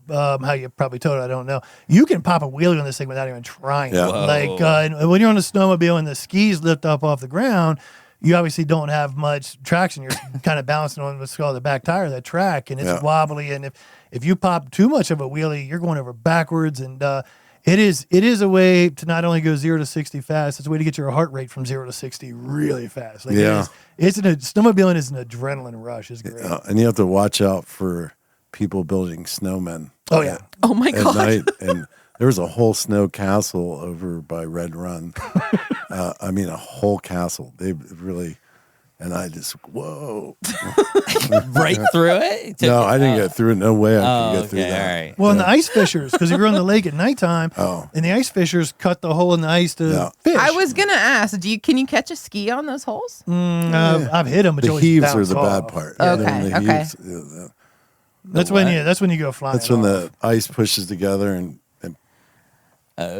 how you probably told it, I don't know. You can pop a wheelie on this thing without even trying. Yeah. Like and when you're on a snowmobile and the skis lift up off the ground, you obviously don't have much traction. You're kind of bouncing on what's called the back tire of that track, and it's wobbly. And if you pop too much of a wheelie, you're going over backwards. And it is a way to not only go 0 to 60 fast, it's a way to get your heart rate from 0 to 60 really fast. Like snowmobiling is an adrenaline rush. It's great. And you have to watch out for people building snowmen. Oh yeah. oh my At god. night. And there was a whole snow castle over by Red Run. I mean, a whole castle. They really, and I just, whoa. Right through it? No, I didn't get through it. No way I could get through that. All right. Well, and the ice fishers, because if you're on the lake at nighttime, and the ice fishers cut the hole in the ice to fish. I was gonna ask, can you catch a ski on those holes? I've hit them, but you The always heaves are bounce the off. bad part. Okay, You know, when the okay. heaves, That's when you go flying. that's when off. the ice pushes together and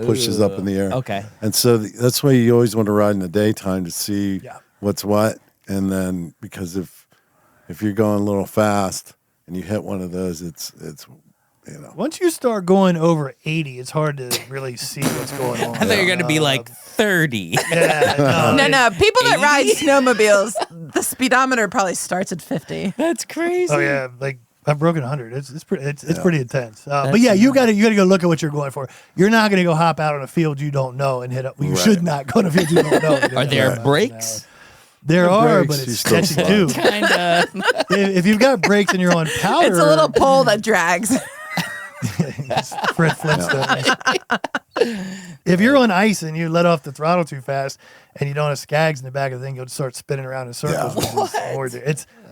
pushes up in the air. Okay. And so that's why you always want to ride in the daytime to see what's what. And then because if you're going a little fast and you hit one of those, it's Once you start going over 80, it's hard to really see what's going on. I thought you were going to be like 30. Yeah, No. People that 80? ride snowmobiles, the speedometer probably starts at 50. That's crazy. Oh yeah, like I've broken 100. It's pretty intense. But yeah, you got to go look at what you're going for. You're not going to go hop out on a field you don't know and hit up. You should not go on a field you don't know. Are there brakes? There are, brakes, but you it's still sketchy too. Kind of. If you've got brakes and you're on powder, It's a little pole that drags. Fred Flintstone. If you're on ice and you let off the throttle too fast and you don't have skags in the back of the thing, you'll start spinning around in circles.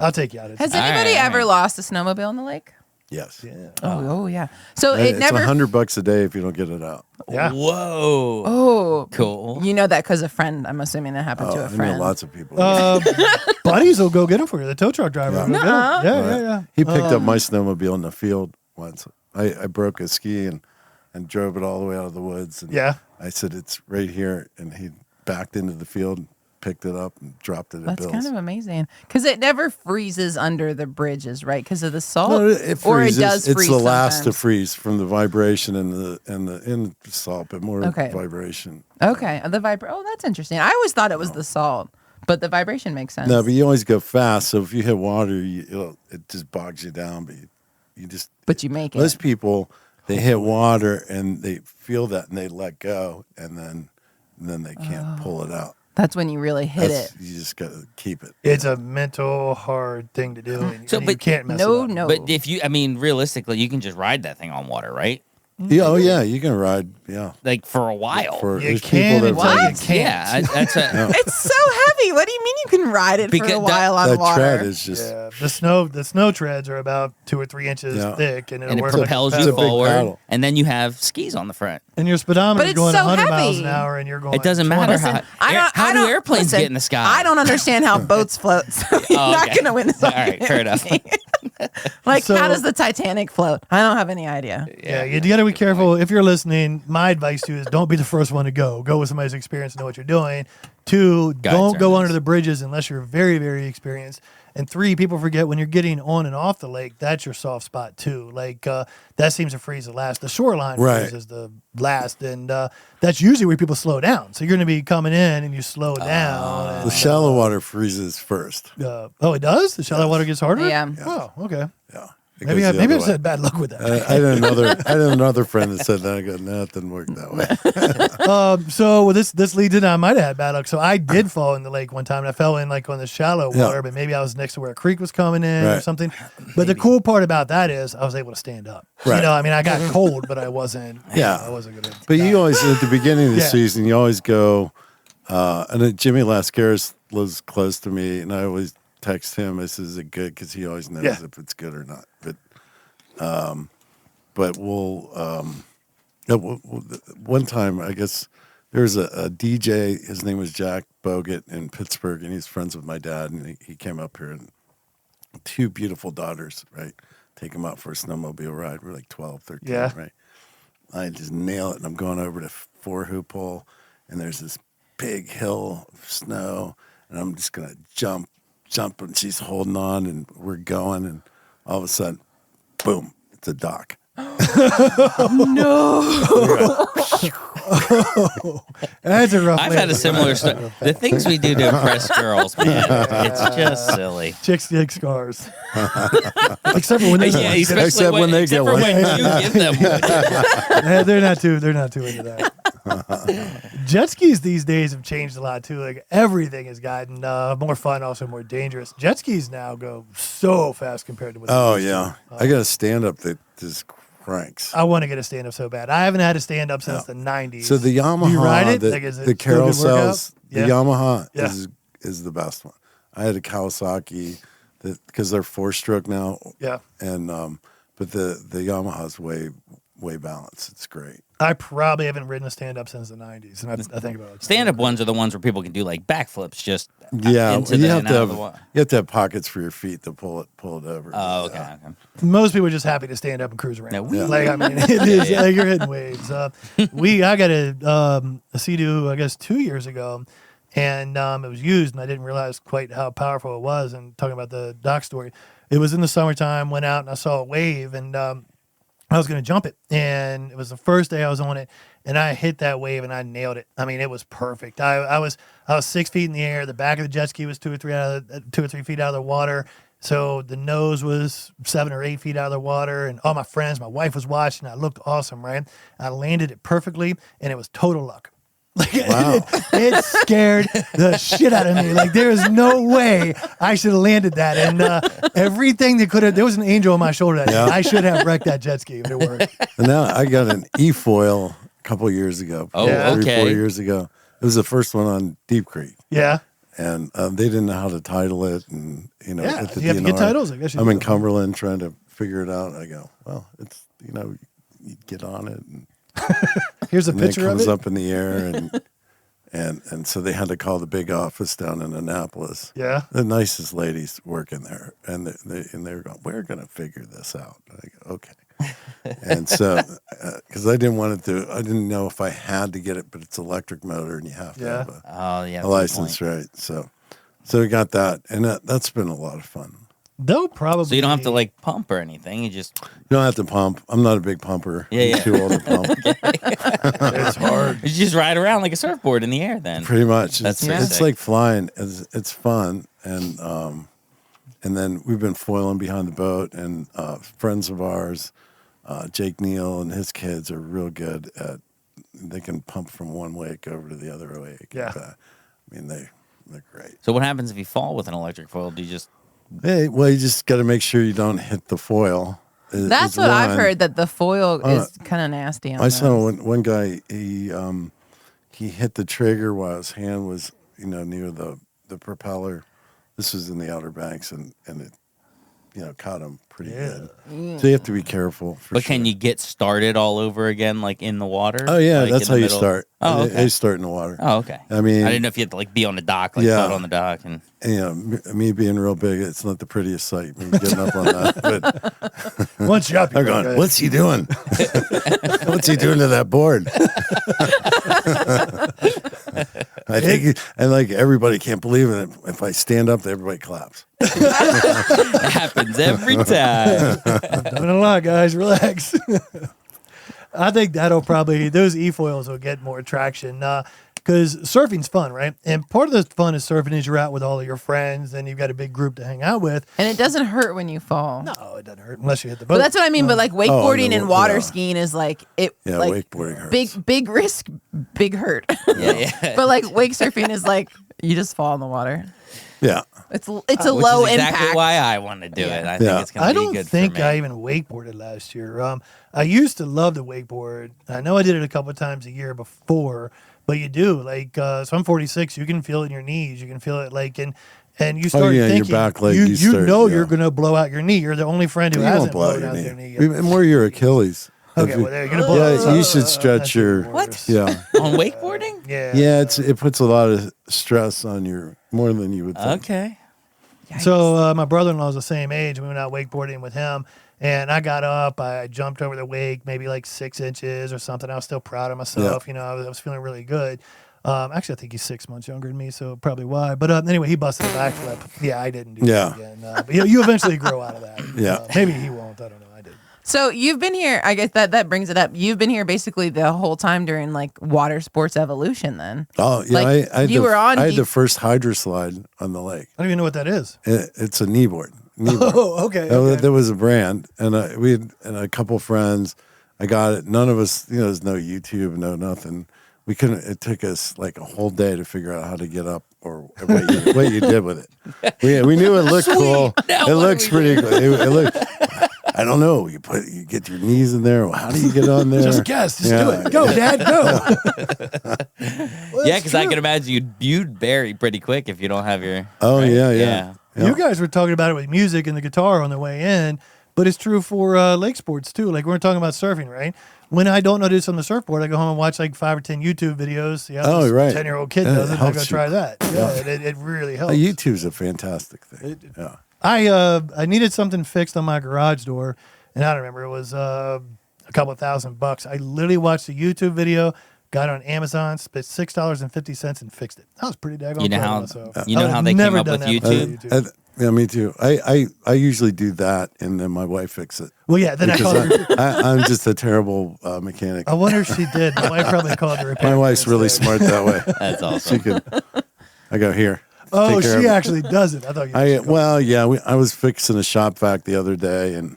I'll take you out. Has anybody ever lost a snowmobile in the lake? yes. Yeah. Oh yeah. So It's it never. $100 a day if you don't get it out. Yeah. Whoa. Oh, Cool. You know that because a friend. I'm assuming that happened to a I know friend. lots of people. Buddies will go get them for you. The tow truck driver will go get 'em. Yeah. He picked up my snowmobile in the field once. I broke a ski and drove it all the way out of the woods. And I said, it's right here. And he backed into the field, picked it up, and dropped it at That's Bill's. kind of amazing because it never freezes under the bridges, right? Because of the salt, No, it freezes. or it does freeze. It's the last to sometimes. freeze from the vibration and the salt, but more vibration. Okay, Oh, that's interesting. I always thought it was the salt, but the vibration makes sense. No, but you always go fast. So if you hit water, it just bogs you down. But you just. But you make it. Most people, they hit water and they feel that and they let go, and then they can't pull it out. That's when you really hit it. You just got to keep it. It's a mental hard thing to do, and you can't mess it up. No. But realistically, you can just ride that thing on water, right? Yeah, oh yeah, you can ride. Yeah, like for a while. You can until you can't. Yeah, that's It's so heavy. What do you mean you can ride it for a while on water? That tread is just the snow treads are about 2 or 3 inches thick, and it propels you forward. And then you have skis on the front, and your speedometer is going so 100 heavy. miles an hour, and you're going. It doesn't matter how do airplanes get in the sky? I don't understand how boats float. So you're not going to win this. All right, fair enough. Like, how does the Titanic float? I don't have any idea. Yeah, you got to be careful. If you're listening, my advice to you is don't be the first one to go. Go with somebody's experienced and know what you're doing. 2, don't go under the bridges unless you're very, very experienced. And 3, people forget when you're getting on and off the lake, that's your soft spot too. Like that seems to freeze the last. The shoreline freezes the last, and that's usually where people slow down. So you're going to be coming in and you slow down. And, the shallow water freezes first. It does? The shallow water gets harder? Yeah. Oh, okay. Yeah. Maybe I've had bad luck with that. I had another friend that said that. I go, no, it didn't work that way. So this leads in. I might have had bad luck. So I did fall in the lake one time, and I fell in like on the shallow water, but maybe I was next to where a creek was coming in or something. But the cool part about that is I was able to stand up. Right. You know, I mean, I got cold, but I wasn't. I wasn't gonna. But you always at the beginning of the season, you always go. And then Jimmy Lascaris lives close to me, and I always text him. I says, "Is it good?" Because he always knows if it's good or not. But we'll one time, I guess there was a DJ. His name was Jack Bogut in Pittsburgh, and he's friends with my dad. And he came up here, and 2 beautiful daughters, right? Take him out for a snowmobile ride. We're like 12, 13, right? I just nail it, and I'm going over to 4-hoop hole, and there's this big hill of snow, and I'm just gonna jump, and she's holding on, and we're going, and all of a sudden, boom, it's a dock. No. That's a rough. I've had a similar story. The things we do to impress girls, man, it's just silly. Chicks get scars. Except for when they except when they get one. When you give them one. They're not too into that. Jet skis these days have changed a lot too. Like everything has gotten more fun, also more dangerous. Jet skis now go so fast compared to what. Oh yeah, I got a stand up that just cranks. I want to get a stand up so bad. I haven't had a stand up since the '90s. So the Yamaha, do you ride it? The Carol sells. The Yamaha is the best one. I had a Kawasaki because they're 4-stroke now. Yeah, and but the Yamaha's way balanced. It's great. I probably haven't ridden a stand-up since the 90s, and I think about it. Stand-up ones are the ones where people can do like backflips just into you have to have pockets for your feet to pull it over. Oh, okay. Most people are just happy to stand up and cruise around. Like, I mean, it is like you're hitting waves. I got a Sea-Doo, I guess, 2 years ago, and it was used, and I didn't realize quite how powerful it was. And talking about the dock story, it was in the summertime, went out, and I saw a wave, and I was going to jump it, and it was the first day I was on it, and I hit that wave, and I nailed it. I mean, it was perfect. I was 6 feet in the air. The back of the jet ski was 2 or 3 feet out of the water, so the nose was 7 or 8 feet out of the water, and all my friends, my wife was watching. I looked awesome, right? I landed it perfectly, and it was total luck. Like it scared the shit out of me. Like there was no way I should have landed that. And everything that could have, there was an angel on my shoulder that day. I should have wrecked that jet ski if it worked. And now I got an e-foil a couple of years ago. Oh, okay. 3-4 years ago. It was the first one on Deep Creek. Yeah. And they didn't know how to title it. And, at the you have to get titles? I guess I'm in Cumberland trying to figure it out. I go, well, it's, you get on it. And here's a picture of it. It comes up in the air, and so they had to call the big office down in Annapolis. Yeah, the nicest ladies working there, and they were going, "We're going to figure this out." And I go, "Okay," and so because I didn't know if I had to get it, but it's electric motor, and you have to have a license, right? So we got that, and that's been a lot of fun. They'll probably. So you don't have to like pump or anything. You don't have to pump. I'm not a big pumper. I'm too old to pump. It's hard. You just ride around like a surfboard in the air. Then pretty much. It's like flying. It's fun, and then we've been foiling behind the boat, and friends of ours, Jake Neal and his kids are real good at. They can pump from one wake over to the other wake. Yeah. mean, they're great. So what happens if you fall with an electric foil? Do you just... Well, you just got to make sure you don't hit the foil. That's what I've heard, that the foil is kind of nasty. I saw one guy, he hit the trigger while his hand was, near the propeller. This was in the Outer Banks, and it, caught him pretty good. So you have to be careful. Can you get started all over again, like in the water? Oh yeah, like that's how you start. Oh, okay. They start in the water. Oh, okay. I mean, I didn't know if you had to be on the dock, float on the dock, and me being real big, it's not the prettiest sight. Me getting up on that, but once you're up, they're going, "What's he doing? What's he doing to that board?" I think, and everybody can't believe it. If I stand up, everybody claps. It happens every time. I'm doing a lot, guys. Relax. I think those e-foils will get more traction because surfing's fun, right? And part of the fun is surfing is you're out with all of your friends and you've got a big group to hang out with. And it doesn't hurt when you fall. No, it doesn't hurt unless you hit the boat. But that's what I mean. But wakeboarding and water skiing is wakeboarding hurts. Big risk, big hurt. Yeah. But wake surfing is you just fall in the water. Yeah. It's a low exactly impact. Why I want to do it. I think it's going to be good for me. I don't think I even wakeboarded last year. I used to love to wakeboard. I know I did it a couple of times a year before, but you do. So I'm 46. You can feel it in your knees. You can feel it and you start thinking, your back leg, you're going to blow out your knee. You're the only friend who hasn't blown out their knee yet. More your Achilles. Okay, well, there you're gonna blow. Yeah, you should stretch your. What? Yeah. On wakeboarding? Yeah. Yeah, it puts a lot of stress on your more than you would think. Okay. Yikes. So my brother-in-law's the same age. We went out wakeboarding with him, and I got up. I jumped over the wake, maybe 6 inches or something. I was still proud of myself. Yeah. I was feeling really good. Actually, I think he's 6 months younger than me, so probably why. But anyway, he busted a backflip. Yeah, I didn't do that again. But you eventually grow out of that. Yeah. Maybe he won't. I don't know. I did. So you've been here. I guess that brings it up. You've been here basically the whole time during water sports evolution. Then. Oh yeah, I had the first hydro slide on the lake. I don't even know what that is. It's a kneeboard. Oh, okay. There was a brand, and we had a couple friends. I got it. None of us, there's no YouTube, no nothing. We couldn't. It took us a whole day to figure out how to get up or what you did with it. We knew it looked cool. Now it looks pretty cool. It looked. I don't know. You get your knees in there. How do you get on there? Just guess. Just do it. Go, Dad. Go. Yeah, because I can imagine you'd bury pretty quick if you don't have your. Oh right? Yeah. You guys were talking about it with music and the guitar on the way in, but it's true for lake sports too. We were talking about surfing, right? When I don't know this on the surfboard, I go home and watch 5 or 10 YouTube videos. See how this 10-year-old kid does it. I go try that. Yeah, it really helps. YouTube's a fantastic thing. Yeah. I needed something fixed on my garage door, and I don't remember. It was a couple of $1,000. I literally watched a YouTube video, got it on Amazon, spent $6.50 and fixed it. That was pretty daggone. You know how they came up with YouTube? Yeah, me too. I usually do that, and then my wife fixes it. Well, yeah. Then I'm just a terrible mechanic. I wonder if she did. My wife probably called the repair. My wife's really smart that way. That's awesome. I go here. Oh, she actually does it. I thought you. I was fixing a shop vac the other day, and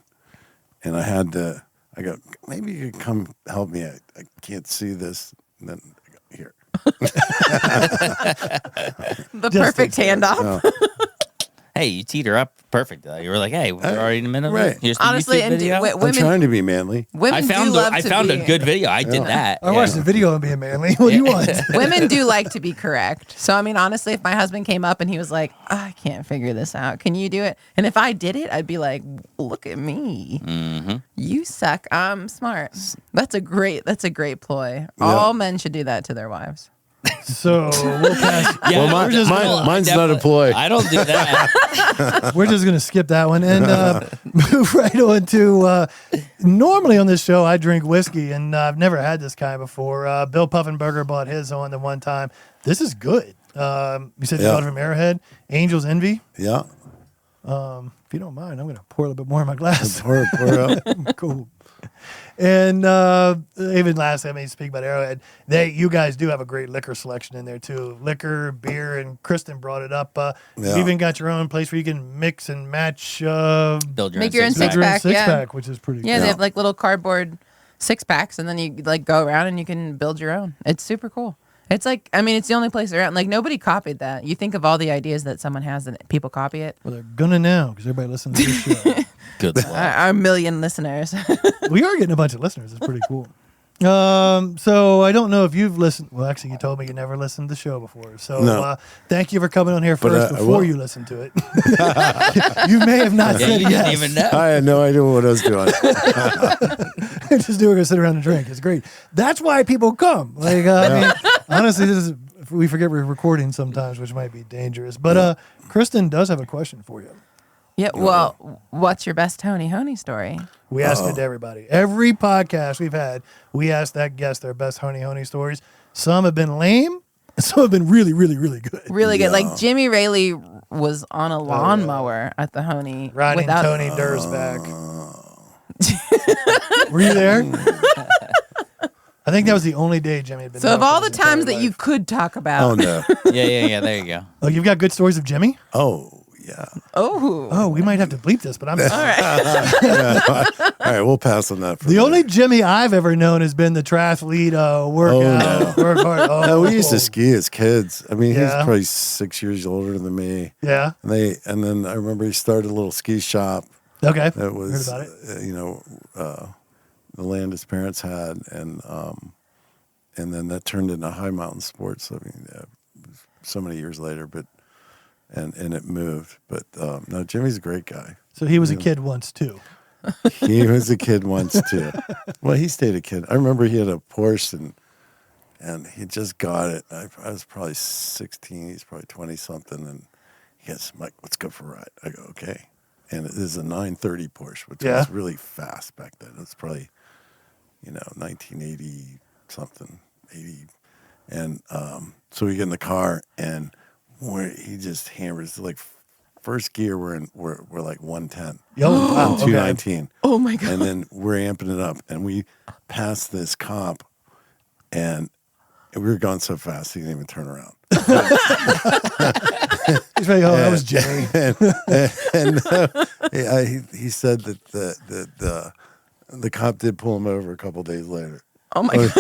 I had to. I go, maybe you can come help me. I can't see this. And then I go, here. The perfect handoff. Hey, you teed her up perfect. You were like, "Hey, we're already in a minute." Right. Here's the Honestly, YouTube video. I'm trying to be manly. Women I found a good video. I did that. I watched the video on being manly. What do you want? Women do like to be correct. So, honestly, if my husband came up and he was like, I can't figure this out. Can you do it? And if I did it, I'd be like, look at me. Mm-hmm. You suck. I'm smart. That's a great ploy. Yeah. All men should do that to their wives. So we'll pass. Yeah, mine's not a ploy. I don't do that. We're just going to skip that one and move right on to. Normally on this show, I drink whiskey, and I've never had this kind before. Bill Puffenberger bought his on the one time. This is good. You said you bought it from Arrowhead. Angel's Envy. Yeah. If you don't mind, I'm going to pour a little bit more in my glass. Pour out. Cool. And even last time I speak about Arrowhead, you guys do have a great liquor selection in there too. Liquor, beer, and Kristen brought it up. You even got your own place where you can mix and match. Make your own six-pack, which is pretty cool. Yeah, they have little cardboard 6-packs, and then you go around and you can build your own. It's super cool. It's like, I mean, it's the only place around. Like, nobody copied that. You think of all the ideas that someone has and people copy it. Well, they're gonna now because everybody listens to this show. Good luck. Our million listeners. We are getting a bunch of listeners. It's pretty cool. So I don't know if you've listened. Well, actually, you told me you never listened to the show before. So thank you for coming on here first before you listened to it. You may have not said you yes. didn't even know. I had no idea what I was doing. Just do it. Go sit around and drink. It's great. That's why people come. Like, I mean, honestly, we forget we're recording sometimes, which might be dangerous. But Kristen does have a question for you. Yeah. Well, what's your best Honi Honi story? We ask it to everybody. Every podcast we've had, we ask that guest their best Honi Honi stories. Some have been lame. Some have been really, really, really good. Really good. Like Jimmy Rayleigh was on a lawnmower at the Honi. Riding Tony Durr's back. Were you there? I think that was the only day Jimmy had been. So of all the times that you could talk about. Oh, no. Yeah. There you go. Oh, you've got good stories of Jimmy? Oh, yeah. Oh, we might have to bleep this, but I'm all right. All right, we'll pass on that. The only Jimmy I've ever known has been the triathlete workout. Work hard. No, we used to ski as kids. I mean, Yeah. he's probably 6 years older than me. Yeah. And then I remember he started a little ski shop. Okay. That was, Heard about it. The land his parents had, and then that turned into high mountain sports. I mean, so many years later, but and it moved. But no, Jimmy's a great guy. So he was a kid once too. He was a kid once too. Well, he stayed a kid. I remember he had a Porsche and he just got it. I was probably 16. He's probably 20 something, and he goes, "Mike, let's go for a ride." I go, "Okay." And it is a 930 Porsche, which was really fast back then. It's probably 1980 something, 80, and so we get in the car and he just hammers like first gear. We're like 110, Oh, wow. 219. Oh my God. And then we're amping it up, and we passed this cop, and we were going so fast he didn't even turn around. He's like, that was Jimmy. And he said that the cop did pull him over a couple days later. Oh my God.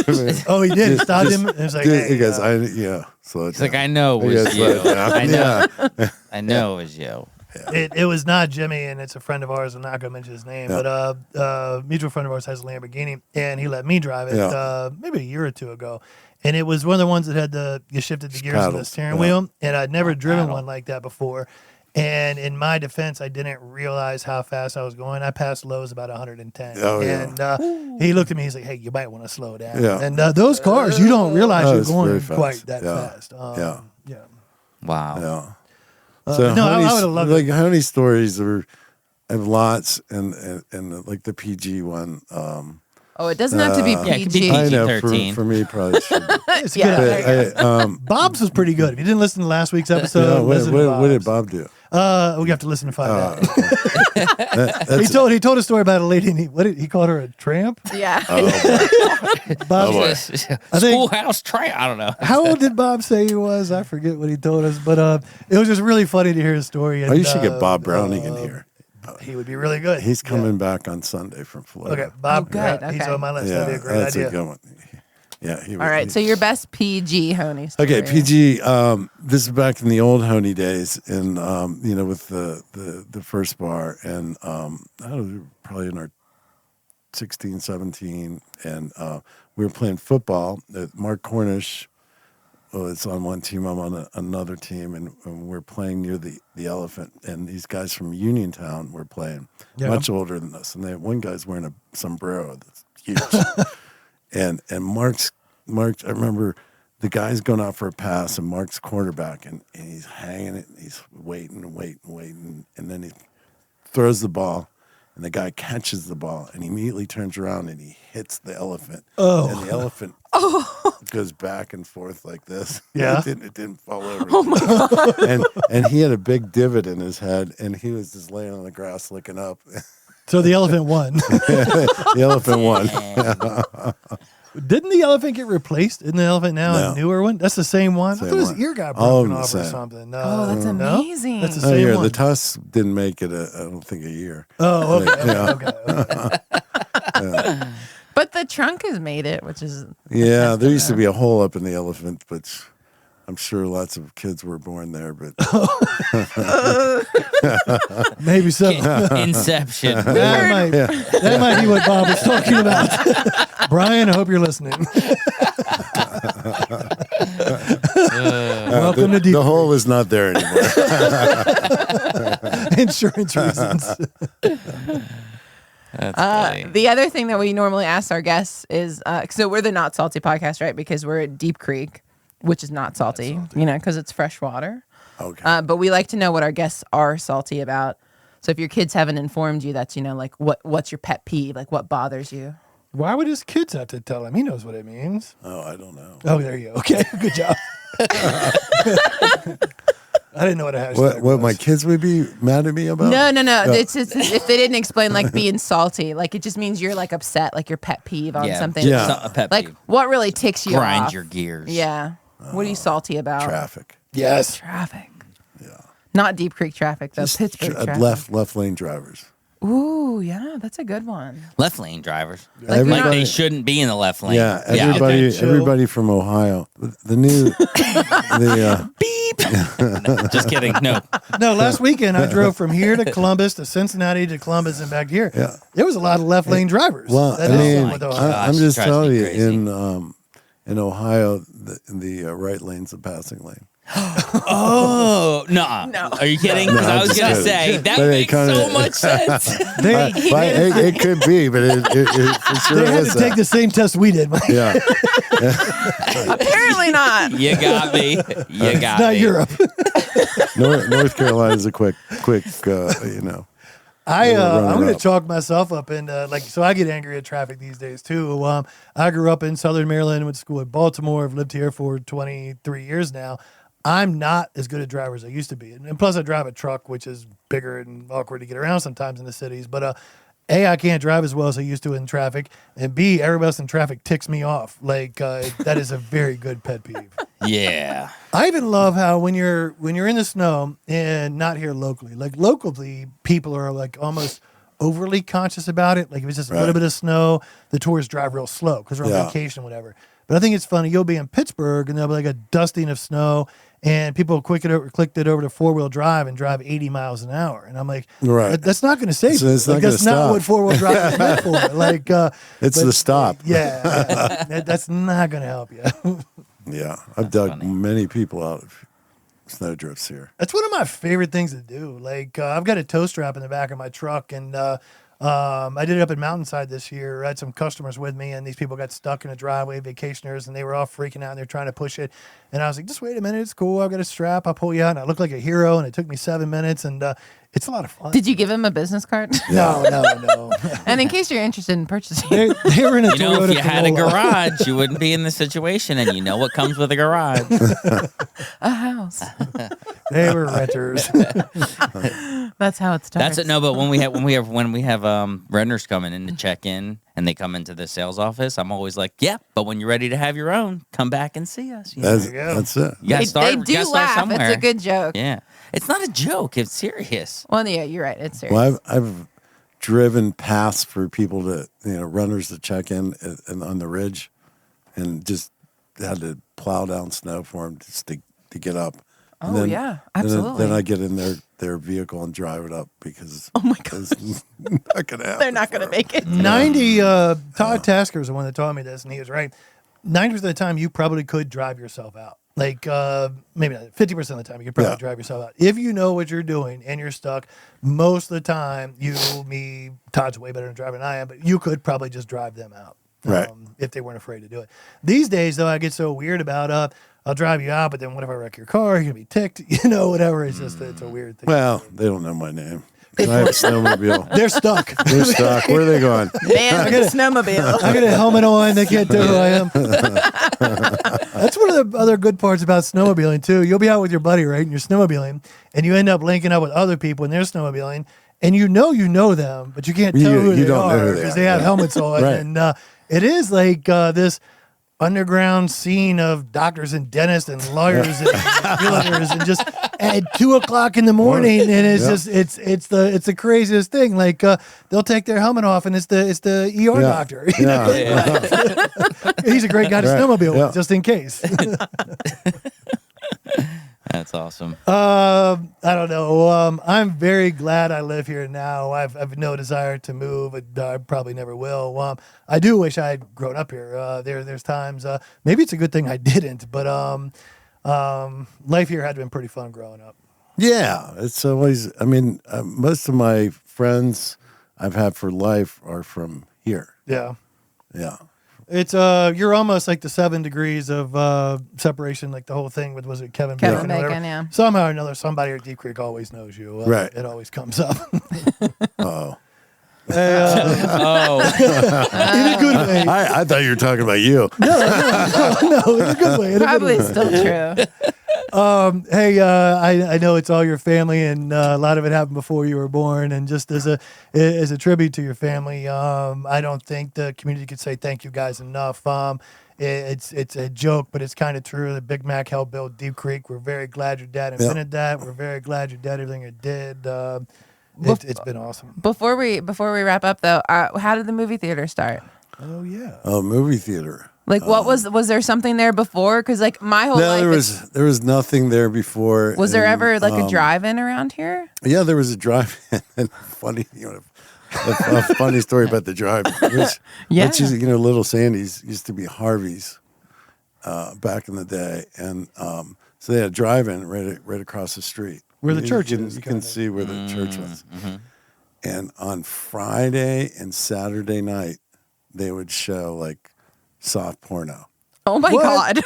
Oh, he did. He stopped him. And was like, hey, he goes, slow it It's like, down. I know it was you. I know. Yeah. I know it was you. It was not Jimmy, and it's a friend of ours. I'm not going to mention his name, but a mutual friend of ours has a Lamborghini, and he let me drive it maybe a year or two ago. And it was one of the ones that had you shifted the gears on the steering wheel, and I'd never driven one like that before. And in my defense, I didn't realize how fast I was going. I passed Lowe's about 110. Oh, and he looked at me. He's like, "Hey, you might want to slow down." Yeah. And those cars, you don't realize you're it's going very fast. quite that Yeah. fast. Yeah. Wow. Yeah. So no, I would have loved like it. Honi stories I have lots, and like the PG one. Oh, it doesn't have to be Yeah, it could be PG. I know PG-13. for me probably should be. It's a Yeah. good idea. But Bob's was pretty good. If you didn't listen to last week's episode, listen to what did Bob's. Bob do? We have to listen to find out. He told a story about a lady, and he called her a tramp. Yeah. Bob, boy. Schoolhouse train. I don't know. how old did Bob say he was? I forget what he told us, but it was just really funny to hear his story. And, You should get Bob Browning in here. He would be really good. He's coming back on Sunday from Florida. Okay, Bob. Oh, good. He's Okay. on my list. Yeah, That'd be a great that's idea. a good one. Yeah. All right. So your best PG Honi story. Okay, PG. This is back in the old Honi days, and with the first bar, and I don't know, probably in our 16, 17, and we were playing football. Mark Cornish was on one team. I'm on another team, and we're playing near the Elephant. And these guys from Uniontown were playing, much older than us. And one guy's wearing a sombrero that's huge. and Mark's, I remember the guy's going out for a pass, and Mark's quarterback, and he's hanging it. And he's waiting, and then he throws the ball. And the guy catches the ball and he immediately turns around and he hits the elephant. Oh. And the elephant goes back and forth like this. Yeah. It didn't fall over. Oh my God. And he had a big divot in his head, and he was just laying on the grass looking up. So the elephant won. The elephant won. Didn't the elephant get replaced? Isn't the elephant now No. a newer one? That's the same one? I Same thought his one. ear got All of broken them off the or same. something. Oh, that's No? amazing. That's the Oh, same yeah, one. the tusk didn't make it, I don't think, a year. Oh, okay. Yeah. Okay. But the trunk has made it, which is there used to be a hole up in the elephant, but I'm sure lots of kids were born there. But maybe so. Inception. That might be what Bob was talking about. Brian, I hope you're listening. Welcome to Deep. The hole is not there anymore. Insurance reasons. The other thing that we normally ask our guests is, so we're the Not Salty podcast, right? Because we're at Deep Creek, which is not salty, because it's fresh water. Okay. But we like to know what our guests are salty about. So if your kids haven't informed you, that's, like what's your pet peeve? Like what bothers you? Why would his kids have to tell him? He knows what it means. Oh, I don't know. Oh, there you go. Okay, good job. I didn't know what a hashtag What was. my kids would be mad at me about? No. It's if they didn't explain like being salty, like it just means you're like upset, like your pet peeve on something. Yeah. It's a pet Like peeve. what really ticks you Grind off? your gears. Yeah. What are you salty about? Traffic. Yes. Traffic. Yeah. Not Deep Creek traffic though. Pittsburgh traffic. Left lane drivers. Ooh, yeah, that's a good one. Left lane drivers. Like Like they shouldn't be in the left lane. Yeah, Okay, chill. everybody from Ohio. The new, Beep. Just kidding. No. No, last weekend I drove from here to Columbus to Cincinnati to Columbus and back here. Yeah. There was a lot of left lane drivers. well, That I is mean, something with Ohio. gosh, I'm just drives telling me you, crazy. in Ohio, the right lane's a passing lane. Oh, no. Are you kidding? Because No, I I'm was just going to kidding. say, that But it makes kinda- so much sense. It could be, but it for sure They had is to take that. the same test we did. Mike. Yeah, Apparently not. You got me. You got Not me. Europe. North Carolina's a quick, I'm going to up. chalk myself up and so I get angry at traffic these days too. I grew up in Southern Maryland, went to school in Baltimore. I've lived here for 23 years now. I'm not as good a driver as I used to be. And plus I drive a truck, which is bigger and awkward to get around sometimes in the cities. But A, I can't drive as well as I used to in traffic. And B, everybody else in traffic ticks me off. That is a very good pet peeve. Yeah. I even love how when you're in the snow and not here locally, like locally, people are like almost overly conscious about it. Like if it's just a little bit of snow, the tourists drive real slow because they're on vacation, whatever. But I think it's funny. You'll be in Pittsburgh and there'll be like a dusting of snow, and people clicked it over to 4-wheel drive and drive 80 miles an hour. And I'm like, that's not going to save you. It's not That's gonna not what stop. 4-wheel drive is meant for. it's the stop. Yeah, that's not going to help you. Yeah, I've dug many people out of snowdrifts here. That's one of my favorite things to do. I've got a tow strap in the back of my truck, and I did it up in Mountainside this year. I had some customers with me, and these people got stuck in a driveway, vacationers, and they were all freaking out, and they're trying to push it. And I was like, just wait a minute. It's cool. I've got a strap. I'll pull you out. And I look like a hero, and it took me 7 minutes, and it's a lot of fun. Did you give him a business card? No. And in case you're interested in purchasing, they were in a Toyota If you had a Corolla. garage, you wouldn't be in this situation, and you know what comes with a garage. a house. They were renters. That's how it starts. That's it. No, but when we have renters coming in to check in, and they come into the sales office, I'm always like, yeah, but when you're ready to have your own, come back and see us. You know? That's it. You gotta They do gotta start laugh. somewhere. It's a good joke. Yeah, it's not a joke. It's serious. Well, yeah, you're right. It's serious. Well, I've driven past for people to, runners to check in and on the ridge, and just had to plow down snow for them just to get up. And Oh, yeah, and absolutely. then I get in their vehicle and drive it up because Oh, my God. it's not going to happen. They're not going to make it. 90, Todd Tasker was the one that taught me this, and he was right. 90% of the time, you probably could drive yourself out. Maybe not 50% of the time, you could probably drive yourself out. If you know what you're doing and you're stuck, most of the time, Todd's way better at driving than I am, but you could probably just drive them out. Right. If they weren't afraid to do it. These days, though, I get so weird about, I'll drive you out, but then what if I wreck your car? You're going to be ticked, whatever. It's just, it's a weird thing. Well, they don't know my name. I have a snowmobile. They're stuck. They're stuck. Where are they going? Man with a snowmobile. I got a helmet on. They can't tell who I am. That's one of the other good parts about snowmobiling, too. You'll be out with your buddy, right? And you're snowmobiling, and you end up linking up with other people, and they're snowmobiling, and you know them, but you can't tell who they don't know are who they because are. they have helmets on. Right. And it is like this. underground scene of doctors and dentists and lawyers and realtors, and just at 2:00 in the morning, and it's just it's the craziest thing. Like they'll take their helmet off, and it's the ER doctor. He's a great guy to snowmobile with, just in case. That's awesome. I don't know. I'm very glad I live here now. I've no desire to move. I probably never will. I do wish I had grown up here. There's times. Maybe it's a good thing I didn't. But life here had been pretty fun growing up. Yeah, it's always. I mean, most of my friends I've had for life are from here. Yeah. Yeah. It's you're almost like the 7 degrees of separation, like the whole thing with, was it Kevin Bacon? Yeah. Somehow or another, somebody at Deep Creek always knows you. Right. It always comes up. Oh. Oh. In a good way. I thought you were talking about you. No, in a good way. Probably still true. Hey, I know it's all your family, and a lot of it happened before you were born. And just as a tribute to your family, I don't think the community could say thank you guys enough. It's a joke, but it's kind of true. The Big Mac helped build Deep Creek. We're very glad your dad invented that. We're very glad your dad everything it did. It's been awesome. Before we wrap up though, how did the movie theater start? Oh yeah. Oh, movie theater. Like, what was there something there before? Because like my whole life, there was nothing there before. Was there ever like a drive-in around here? Yeah, there was a drive-in. Funny, a funny story about the drive-in. Which is, Little Sandy's used to be Harvey's back in the day, and so they had a drive-in right across the street where the church is. You can see where the church was. Mm-hmm. And on Friday and Saturday night, they would show like soft porno. Oh my God.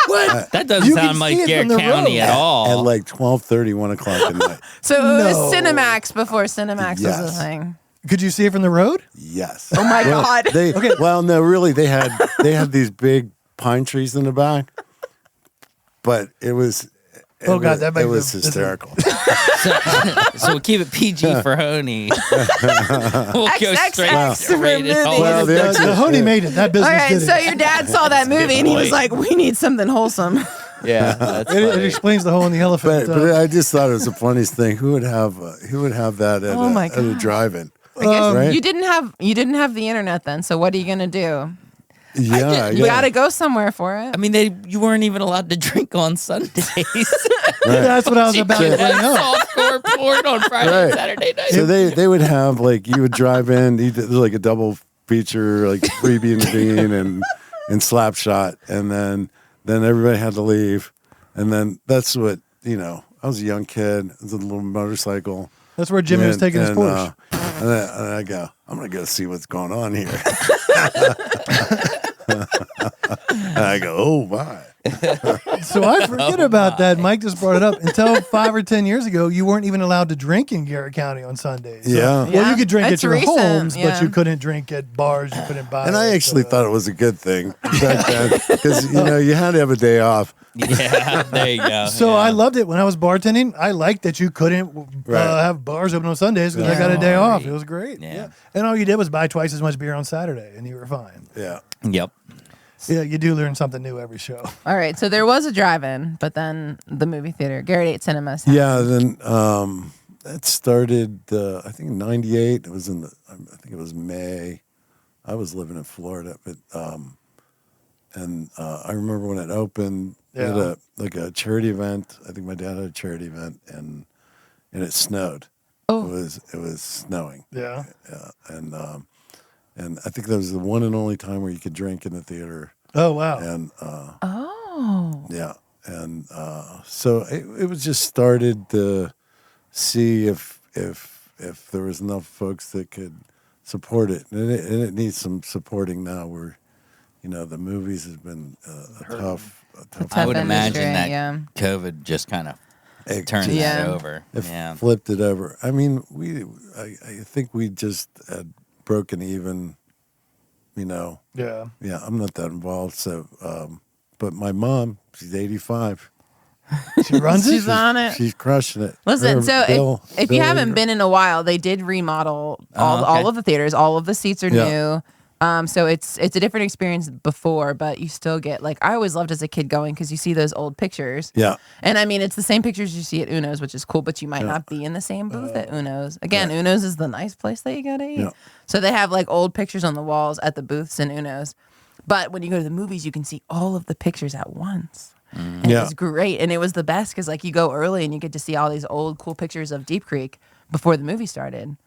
What? That doesn't sound like Garrett County at all. At like 12:30, 1 o'clock at night. So it was Cinemax before Cinemax was a thing. Could you see it from the road? Yes. Oh my God. Well, no, really, they had these big pine trees in the back, but it was hysterical. So we'll keep it PG for Honi. We'll go straight to rated R. Well, the Honi made it. That business. All right, did so it. your dad saw that movie and he was like, "We need something wholesome." Yeah, that's it explains the hole in the elephant. But I just thought it was the funniest thing. Who would have that at a drive-in? I guess right? you didn't have the internet then. So what are you gonna do? Yeah, you got to go somewhere for it. I mean, you weren't even allowed to drink on Sundays. Right. That's what I was about to bring up. Softcore porn on Friday and Saturday night. So they would have like you would drive in, you did like a double feature, like Freebie and Bean and Slapshot, and then everybody had to leave, and then that's what I was a young kid, it was a little motorcycle. That's where Jimmy was taking his Porsche. And I go, I'm gonna go see what's going on here. And I go, oh my. So I forget about that. Mike just brought it up. Until 5 or 10 years ago, you weren't even allowed to drink in Garrett County on Sundays. So, well, you could drink at your homes, but you couldn't drink at bars. You couldn't buy. And I actually thought it was a good thing back then because you had to have a day off. Yeah, there you go. So I loved it when I was bartending. I liked that you couldn't have bars open on Sundays because I got a day off. It was great. Yeah, and all you did was buy twice as much beer on Saturday, and you were fine. Yeah. Yep. Yeah, you do learn something new every show. All right, so there was a drive-in, but then the movie theater, Garrett 8 Cinemas. Yeah, then that started. I think in '98. It was I think it was May. I was living in Florida, but I remember when it opened. They had a charity event. I think my dad had a charity event, and it snowed. Oh, it was snowing. Yeah. And I think that was the one and only time where you could drink in the theater. Oh wow! And yeah, and so it was just started to see if there was enough folks that could support it, and it needs some supporting now. Where the movies has been a tough I would imagine industry, that COVID just kind of turned that over. Flipped it over. I mean, I think we just had broken even, Yeah, I'm not that involved. So, but my mom, she's 85. She runs it. She's on it. She's crushing it. Listen, if you haven't been in a while, they did remodel all of the theaters. All of the seats are new. So it's a different experience before, but you still get like I always loved as a kid going because you see those old pictures. Yeah. And I mean it's the same pictures you see at Uno's, which is cool, but you might not be in the same booth at Uno's. Again, Uno's is the nice place that you go to eat. Yeah. So they have like old pictures on the walls at the booths in Uno's. But when you go to the movies, you can see all of the pictures at once. And it was great. And it was the best because like you go early and you get to see all these old cool pictures of Deep Creek before the movie started.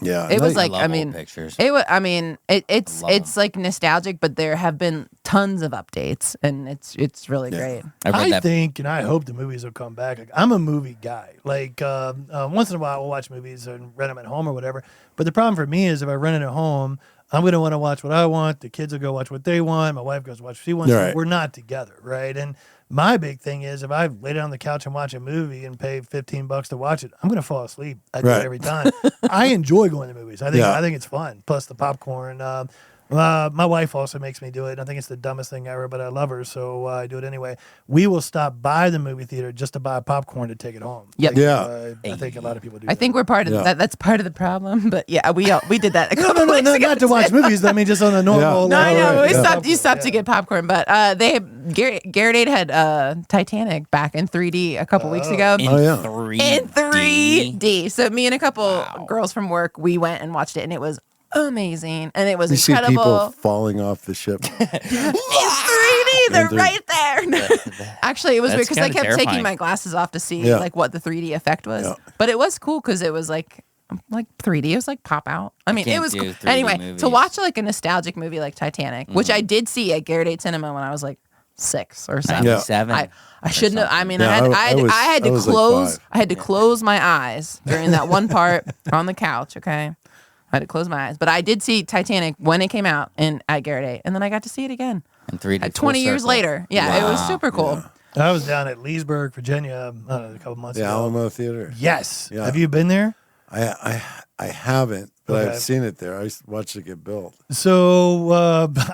Yeah, it was like I mean, pictures. It was. I mean, it's like nostalgic, but there have been tons of updates, and it's really great. I think, and I hope the movies will come back. Like, I'm a movie guy. Like once in a while, we'll watch movies and rent them at home or whatever. But the problem for me is if I rent it at home, I'm going to want to watch what I want. The kids will go watch what they want. My wife goes watch what she wants. Right. We're not together, right? And my big thing is if I lay down on the couch and watch a movie and pay $15 to watch it, I'm going to fall asleep. I do it every time. I enjoy going to movies. I think it's fun. Plus the popcorn. My wife also makes me do it. I think it's the dumbest thing ever, but I love her, so I do it anyway. We will stop by the movie theater just to buy popcorn to take it home. Yep. I think a lot of people do. I think we're part of that. That's part of the problem. But yeah, we did that. No, not to watch movies. I mean, just on a normal. No, I know. We stopped. You stopped to get popcorn, but Garrett had Titanic back in 3D a couple weeks ago. In 3D. In 3D. So me and a couple girls from work, we went and watched it, and it was amazing, and it was incredible. See people falling off the ship. In 3D, they're right there. Actually, it was weird because I kept taking my glasses off to see like what the 3D effect was. Yeah. But it was cool because it was like 3D. It was like pop out. I mean, it was cool. Anyway, movies. To watch like a nostalgic movie like Titanic, which I did see at Garrett Cinema when I was like 6 or 7. 7. I shouldn't have. I mean, I had to close. Like I had to close my eyes during that one part on the couch. Okay. I had to close my eyes. But I did see Titanic when it came out at Garrett, and then I got to see it again. In 3D. 20 years later. Yeah, It was super cool. Yeah. I was down at Leesburg, Virginia, a couple months ago. The Alamo Theater. Yes. Yeah. Have you been there? I haven't, but I've seen it there. I watched it get built. So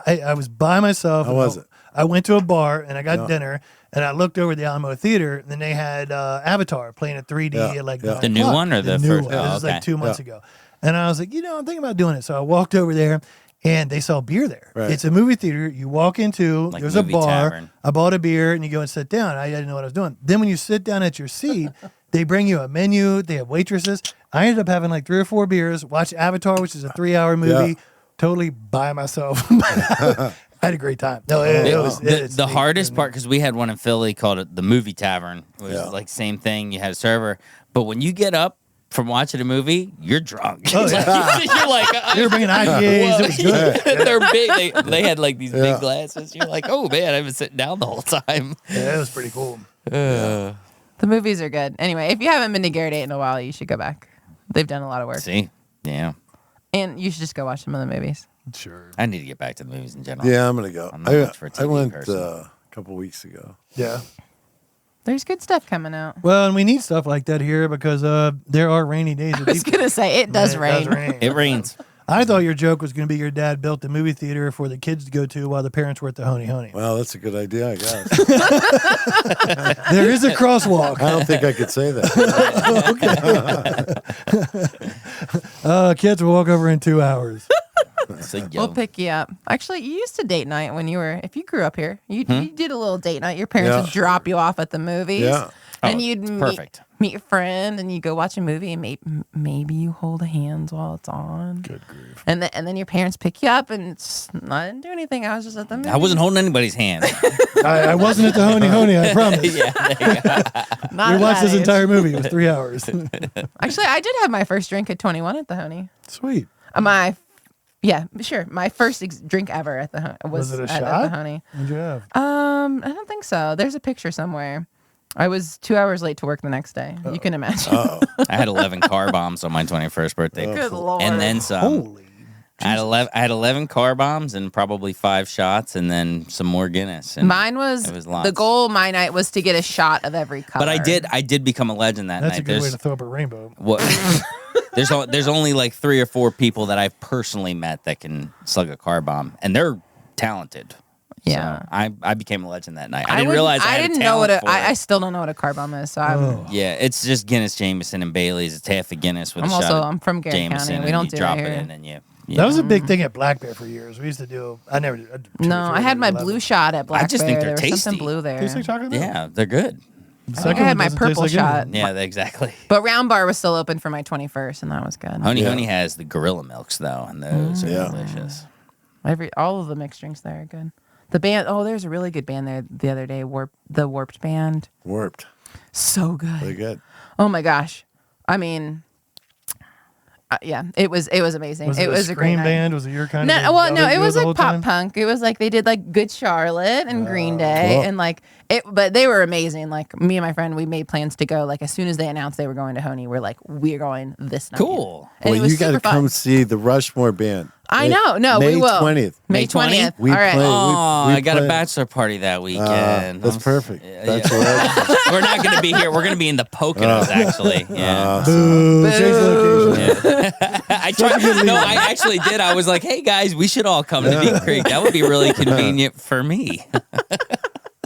I was by myself. How was it? I went to a bar, and I got dinner, and I looked over the Alamo Theater, and then they had Avatar playing at 3D at like the new one or the new first? one. This was like 2 months ago. And I was like, I'm thinking about doing it. So I walked over there, and they sell beer there. Right. It's a movie theater. You walk into, like there's a bar. Tavern. I bought a beer, and you go and sit down. I didn't know what I was doing. Then when you sit down at your seat, they bring you a menu. They have waitresses. I ended up having like 3 or 4 beers, watch Avatar, which is a 3-hour movie, totally by myself. I had a great time. No, it was the hardest part, because we had one in Philly called it the Movie Tavern. It was like same thing. You had a server. But when you get up from watching a movie, you're drunk. Oh, yeah. You're like, you're bringing IPAs. It was good. They're big. They had like these big glasses. You're like, oh man, I've been sitting down the whole time. Yeah, it was pretty cool. The movies are good. Anyway, if you haven't been to Garrett in a while, you should go back. They've done a lot of work. See, yeah. And you should just go watch some of the movies. Sure. I need to get back to the movies in general. Yeah, I'm gonna go. I went a couple weeks ago. Yeah. There's good stuff coming out. Well, and we need stuff like that here because there are rainy days. I was going to say, it does rain. It rains. I thought your joke was going to be your dad built the movie theater for the kids to go to while the parents were at the Honi Honi. Well, that's a good idea, I guess. There is a crosswalk. I don't think I could say that. Okay. Kids will walk over in 2 hours. We'll pick you up. Actually, you used to date night when you were, if you grew up here, you did a little date night. Your parents would drop you off at the movies. Yeah. And you'd meet a friend, and you go watch a movie, and maybe you hold hands while it's on. Good grief. And then your parents pick you up, and I didn't do anything. I was just at the movie. I wasn't holding anybody's hand. I wasn't at the Honi Honi, I promise. We watched this entire movie. It was 3 hours. Actually, I did have my first drink at 21 at the Honi. Sweet. My first drink ever at the was it a shot? At the Honi. What'd you have? I don't think so. There's a picture somewhere. I was 2 hours late to work the next day. You can imagine. I had 11 car bombs on my 21st birthday. Good Lord. And then some. Holy I had 11 car bombs and probably 5 shots and then some more Guinness. And mine was the goal. My night was to get a shot of every color. But I did become a legend that night. That's a good way to throw up a rainbow. What? There's only like 3 or 4 people that I've personally met that can slug a car bomb, and they're talented. Yeah, so I became a legend that night. I didn't realize I didn't know what I still don't know what a car bomb is. So yeah, it's just Guinness, Jameson, and Bailey's. It's half a Guinness with a shot. I'm from Garrett Jameson, County. We don't you do drop that here. it in and you That was a big thing at Black Bear for years. We used to do. I never did. I had my blue shot at Black Bear. I just think they're there was tasty. something blue there. Tastes like chocolate milk? Yeah, they're good. I think I had my purple shot. Yeah, exactly. But Round Bar was still open for my 21st, and that was good. Honi Honi has the gorilla milks though, and those are delicious. All of the mixed drinks there are good. The band. Oh, there's a really good band there the other day. The Warped band. Warped. So good. Really good. Oh my gosh. I mean, yeah, it was amazing. Was it was a a great scream night. band? Was it your kind of? No, it was the like whole pop time? punk. It was like they did like Good Charlotte and Green Day cool. and like it, but they were amazing. Like me and my friend, we made plans to go. Like as soon as they announced they were going to Honi, we're like, we're going this night. Cool. And Well, it was you got to super fun. come see the Rushmore band. I know. No, May we will. 20th. May May 20th? 20th. All right. play- Oh, we I got a play- bachelor party that weekend. That's perfect. Yeah. That's right. We're not going to be here. We're going to be in the Poconos, actually. Yeah. Boo. Change the location. I actually did. I was like, hey, guys, we should all come to Deep Creek. That would be really convenient for me.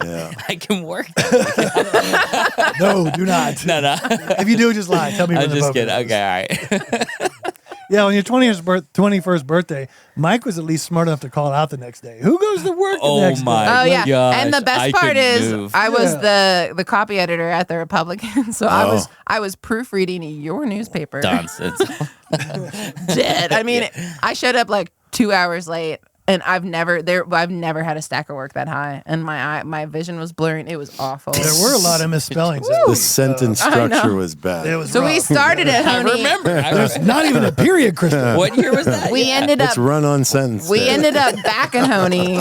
Yeah. I can work that. No, do not. No. If you do, just lie. Tell me. I'm when the just vote kidding. is. Okay, all right. Yeah, on your 21st birthday, Mike was at least smart enough to call out the next day. Who goes to work the next my day? Oh yeah, gosh, and the best I part couldn't is move. I was the copy editor at the Republican, so I was proofreading your newspaper. Nonsense. Dead. I mean, I showed up like 2 hours late, and I've never had a stack of work that high, and my vision was blurring. It was awful. There were a lot of misspellings. The sentence structure was bad. It was So we rough. started at I Honi. remember. There's not even a period, Kristen. What year was that? We ended It's up run-on sentence. we day. ended up back in Honi,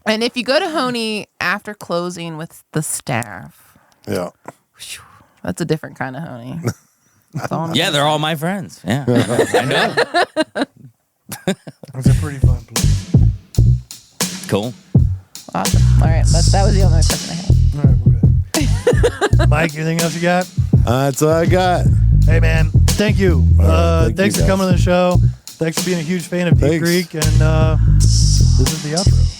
and if you go to Honi after closing with the staff, Yeah. that's a different kind of Honi. That's all I'm Yeah, they're all my friends. Yeah, I know. It's a pretty fun place. Cool. Awesome. All right, that was the only question I had. All right, we're good. Mike, anything else you got? That's all I got. Hey, man, thank you. Thank Thanks you, for guys. coming on the show. Thanks for being a huge fan of Deep Thanks. Creek. And this is the outro.